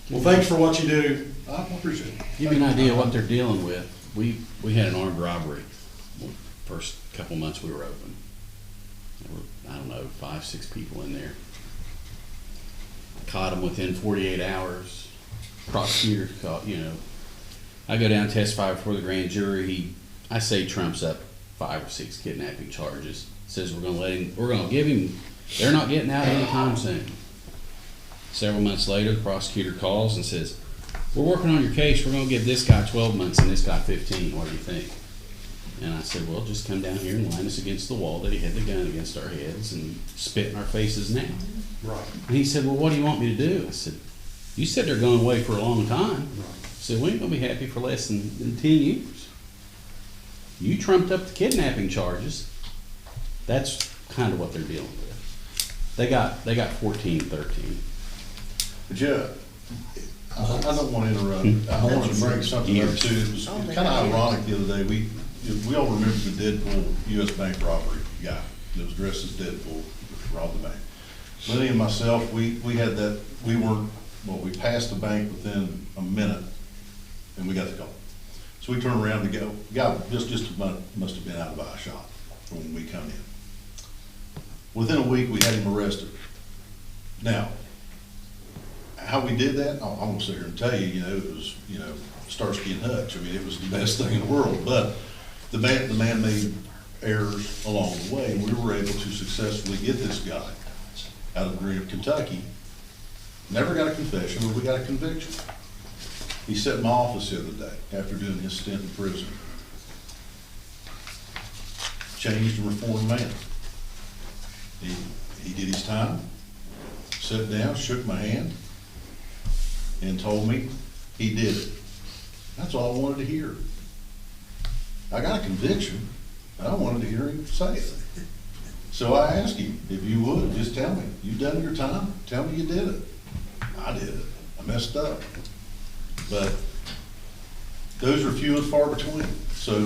Well, thanks for what you do. I appreciate it. Give you an idea of what they're dealing with. We had an armed robbery first couple months we were open. There were, I don't know, 5, 6 people in there. Caught them within 48 hours. Prosecutor caught, you know. I go down and testify before the grand jury. I say trumps up 5 or 6 kidnapping charges. Says we're gonna give him They're not getting out anytime soon. Several months later, the prosecutor calls and says, we're working on your case, we're gonna give this guy 12 months and this guy 15, what do you think? And I said, well, just come down here and line us against the wall that he had the gun against our heads and spit in our faces now. Right. And he said, well, what do you want me to do? I said, you said they're going away for a long time. I said, we ain't gonna be happy for less than 10 years. You trumped up the kidnapping charges. That's kind of what they're dealing with. They got 14, 13. But yeah, I don't want to interrupt. I want to bring something up too. It was kind of ironic the other day. We all remember the Deadpool U.S. Bank robbery guy that was dressed as Deadpool, robbed the bank. Lenny and myself, we had that, we passed the bank within a minute and we got the call. So we turned around to go, guy just must have been out of eye shot when we come in. Within a week, we had him arrested. Now, how we did that, I'm gonna sit here and tell you, it was, Starsky and Hutch. I mean, it was the best thing in the world, but the man made errors along the way, and we were able to successfully get this guy out of Greenup, Kentucky. Never got a confession, but we got a conviction. He sat in my office the other day after doing his stint in prison. Changed and reformed man. He did his time, sat down, shook my hand, and told me he did it. That's all I wanted to hear. I got a conviction, but I wanted to hear him say it. So I asked him, if you would, just tell me, you've done your time, tell me you did it. I did it. I messed up. But those are few and far between. So,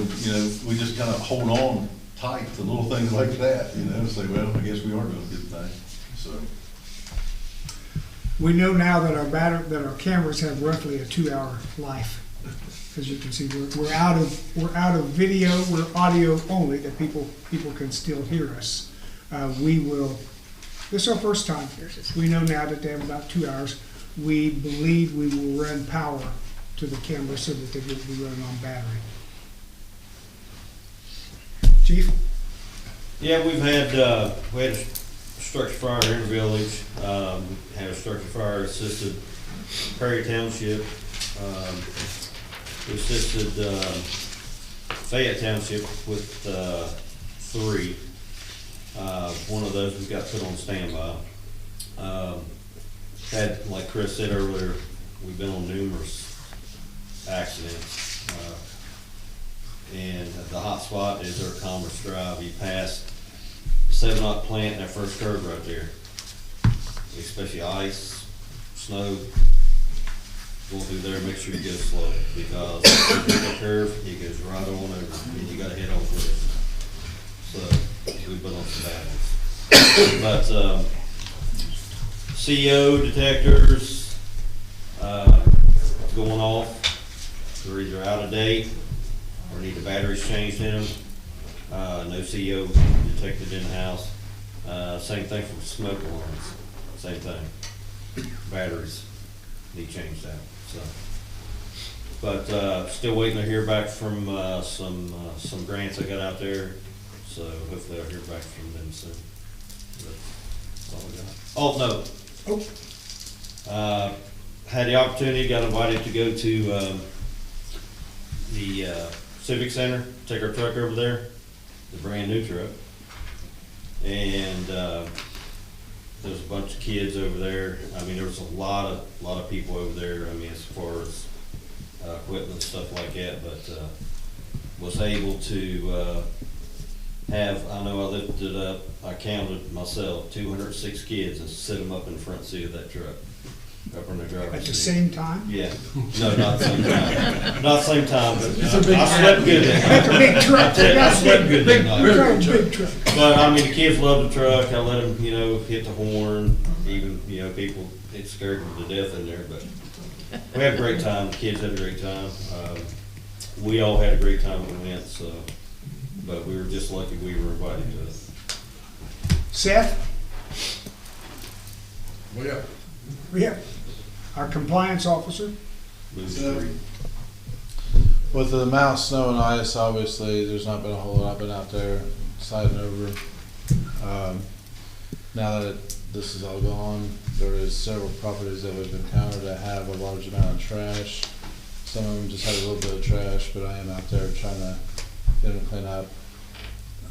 we just kind of hold on tight to little things like that, say, well, I guess we are doing a good thing, so. We know now that our cameras have roughly a 2-hour life. As you can see, we're out of video, we're audio only, that people can still hear us. This is our first time. We know now that they have about 2 hours. We believe we will run power to the camera so that they will be running on battery. Chief? Yeah, we had a structure fire in the village, had a structure fire assisted Prairie Township, we assisted Fayette Township with 3. One of those we got put on standby. Had, like Chris said earlier, we've been on numerous accidents. And the hot spot is our Commerce Drive. You pass the 7-Up plant and that first curve right there. Especially ice, snow, going through there, make sure you go slow, because the curve, it goes right on over and you gotta head on through it. So we've been on some bad ones. But CO detectors going off, they're either out of date or need the batteries changed in them. No CO detected in the house. Same thing for smoke alarms, same thing. Batteries need changed out, so. But still waiting to hear back from some grants I got out there, so hopefully I'll hear back from them soon. That's all I got. Oh, no. Had the opportunity, got invited to go to the Civic Center, take our truck over there, the brand new truck. And there's a bunch of kids over there. I mean, there was a lot of people over there. I mean, as far as equipment and stuff like that, but was able to have, I know I lifted up, I counted myself, 206 kids and set them up in the front seat of that truck, up in the driver's seat. At the same time? Yeah. No, not the same time. Not the same time, but It's a big I slept good that night. That's a big truck. I slept good that night. Big truck. But I mean, the kids love the truck. I let them, hit the horn. Even, people, it scared them to death in there. But we had a great time. The kids had a great time. We all had a great time when we went. So, but we were just lucky we were invited to it. Seth? Well, Yeah. Our compliance officer? With the amount of snow and ice, obviously, there's not been a whole lot. I've been out there siding over. now that this is all gone, there is several properties that we've encountered that have a large amount of trash. Some of them just have a little bit of trash, but I am out there trying to get them cleaned up.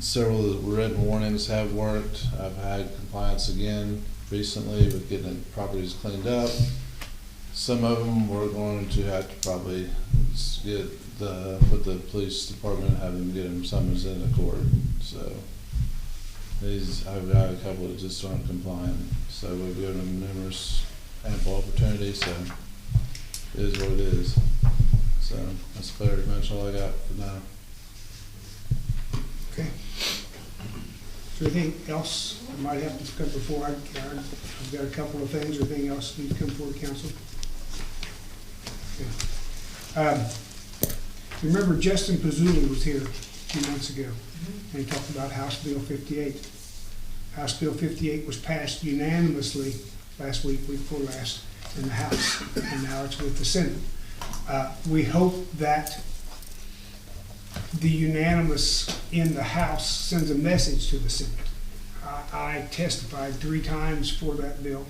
Several of the written warnings have worked. I've had compliance again recently with getting the properties cleaned up. Some of them we're going to have to probably put the police department, have them get them summons into court. So I've got a couple that just aren't compliant. So we've given them numerous ample opportunities. So it is what it is. So that's pretty much all I got for now. Okay. Is there anything else that might have to come before I've got a couple of things, or anything else needs to come before the council? Okay. Remember Justin Pizzulli was here a few months ago, and he talked about House Bill 58. House Bill 58 was passed unanimously last week before last, in the House, and now it's with the Senate. We hope that the unanimous in the House sends a message to the Senate. I testified 3 times for that bill,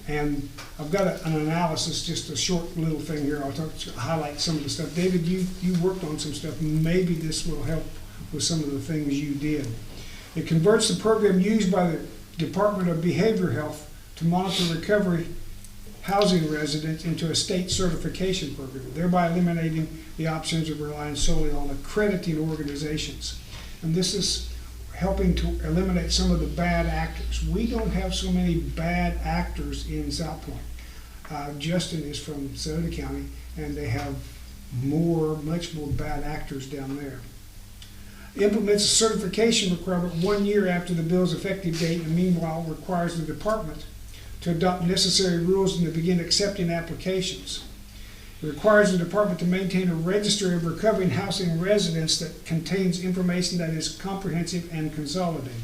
and I've got an analysis, just a short little thing here. I'll highlight some of the stuff. David, you worked on some stuff. Maybe this will help with some of the things you did. It converts the program used by the Department of Behavioral Health to monitor recovery housing residents into a state certification program, thereby eliminating the options of relying solely on accrediting organizations. And this is helping to eliminate some of the bad actors. We don't have so many bad actors in South Point. Justin is from Sauter County, and they have much more bad actors down there. Implements a certification requirement 1 year after the bill's effective date, and meanwhile requires the department to adopt necessary rules and to begin accepting applications. It requires the department to maintain a registry of recovering housing residents that contains information that is comprehensive and consolidated.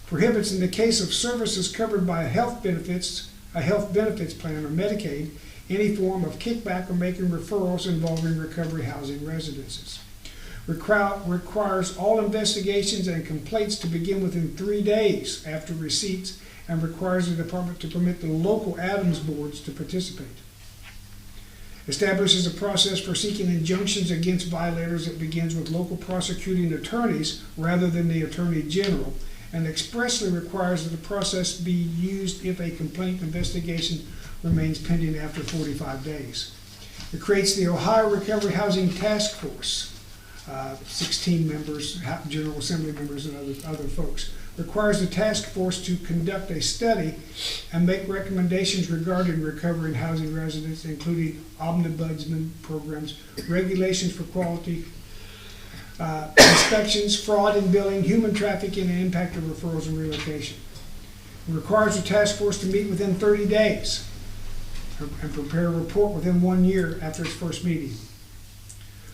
Prohibits, in the case of services covered by a health benefits plan or Medicaid, any form of kickback or making referrals involving recovery housing residences. Requires all investigations and complaints to begin within 3 days after receipts, and requires the department to permit the local Adams boards to participate. Establishes a process for seeking injunctions against violators that begins with local prosecuting attorneys rather than the Attorney General, and expressly requires that the process be used if a complaint investigation remains pending after 45 days. It creates the Ohio Recovery Housing Task Force, 16 members, General Assembly members, and other folks. Requires the task force to conduct a study and make recommendations regarding recovering housing residents, including ombudsman programs, regulations for quality inspections, fraud in billing, human trafficking, and impact of referrals and relocation. It requires the task force to meet within 30 days and prepare a report within 1 year after its first meeting.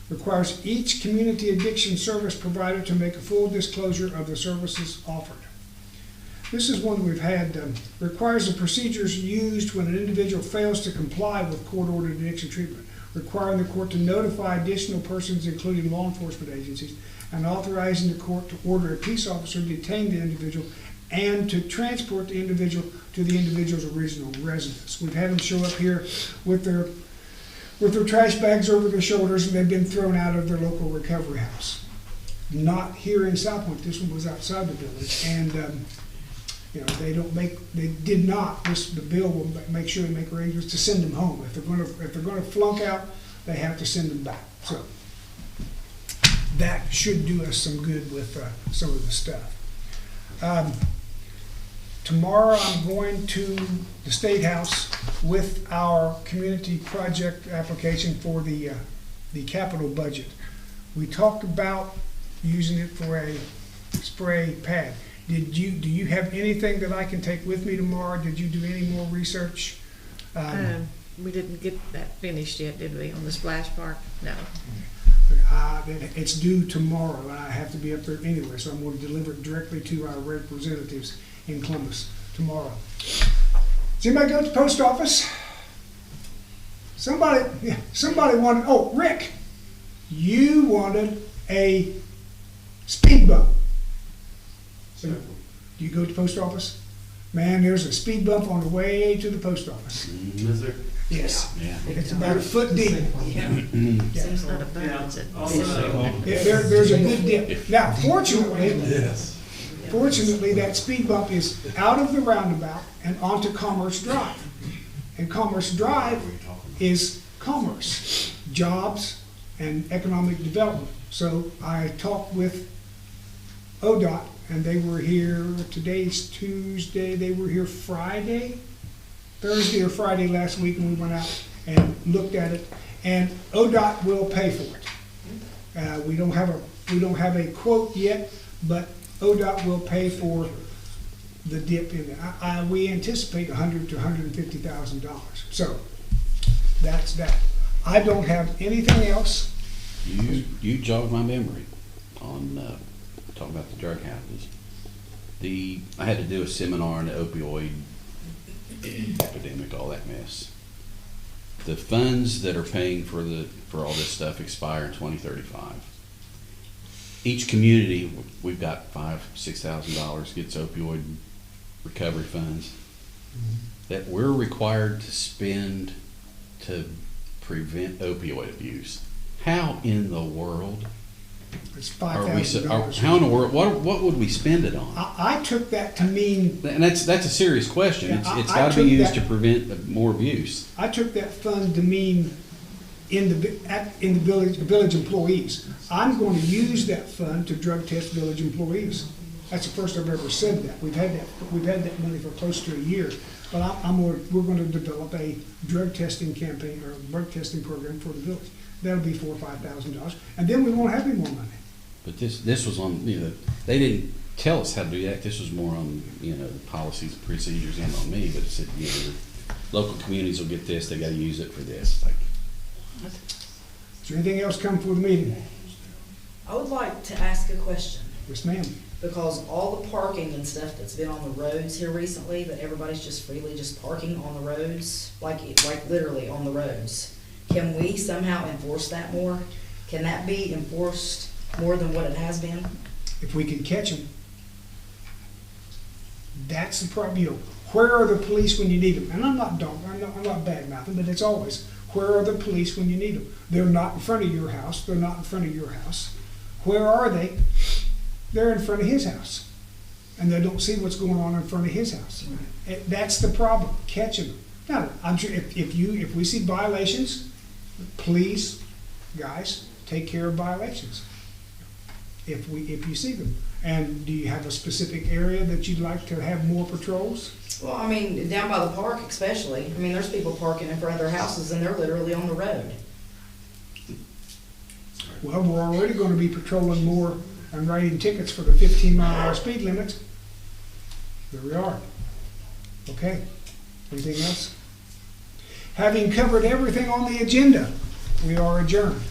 Requires each community addiction service provider to make a full disclosure of the services offered. This is one we've had. Requires the procedures used when an individual fails to comply with court-ordered addiction treatment, requiring the court to notify additional persons, including law enforcement agencies, and authorizing the court to order a peace officer to detain the individual and to transport the individual to the individual's original residence. We've had them show up here with their trash bags over their shoulders, and they've been thrown out of their local recovery house. Not here in South Point. This one was outside the village, and the bill will make sure they make arrangements to send them home. If they're going to flunk out, they have to send them back. So that should do us some good with some of the stuff. Tomorrow I'm going to the State House with our community project application for the capital budget. We talked about using it for a spray pad. Do you have anything that I can take with me tomorrow? Did you do any more research? We didn't get that finished yet, did we, on the splash park? No. It's due tomorrow, and I have to be up there anyway, so I'm going to deliver it directly to our representatives in Columbus tomorrow. Does anybody go to the post office? Somebody wanted, Rick, you wanted a speed bump. So, do you go to the post office? Man, there's a speed bump on the way to the post office. Is there? Yes. Yeah. It's about a foot deep. Seems not a bounds it. There's a good dip. Now, fortunately, that speed bump is out of the roundabout and onto Commerce Drive. And Commerce Drive is commerce, jobs, and economic development. So I talked with ODOT, and they were here, today's Tuesday, they were here Thursday or Friday last week, and we went out and looked at it, and ODOT will pay for it. We don't have a quote yet, but ODOT will pay for the dip in it. We anticipate $100,000 to $150,000. So that's that. I don't have anything else. You jogged my memory on talking about the drug houses. I had to do a seminar on the opioid epidemic, all that mess. The funds that are paying for all this stuff expire in 2035. Each community, we've got $5,000–6,000 gets opioid recovery funds that we're required to spend to prevent opioid abuse. How in the world It's are we? $5,000. How in the world? What would we spend it on? I took that to mean, And that's a serious question. Yeah, It's I got to be took used that- to prevent more abuse. I took that fund to mean in the village employees. I'm going to use that fund to drug test village employees. That's the first I've ever said that. We've had that money for close to a year. But we're going to develop a drug testing campaign or drug testing program for the village. That'll be $4,000 or $5,000, and then we won't have any more money. But this was on, they didn't tell us how to do that. This was more on, the policies and procedures and on me, but it said, local communities will get this, they gotta use it for this. Like, Is there anything else come for the meeting? I would like to ask a question, Yes, ma'am. because all the parking and stuff that's been on the roads here recently, that everybody's just freely just parking on the roads, like literally on the roads. Can we somehow enforce that more? Can that be enforced more than what it has been? If we can catch them. That's the problem, where are the police when you need them? And I'm not bad mouthing, but it's always, where are the police when you need them? They're not in front of your house, they're not in front of your house. Where are they? They're in front of his house. And they don't see what's going on in front of his house. That's the problem, catching them. Now, I'm sure if we see violations, please, guys, take care of violations. If you see them. And do you have a specific area that you'd like to have more patrols? Well, I mean, down by the park especially, I mean, there's people parking in front of their houses and they're literally on the road. Well, we're already gonna be patrolling more and writing tickets for the 15-mile-an-hour speed limit. There we are. Okay, anything else? Having covered everything on the agenda, we are adjourned.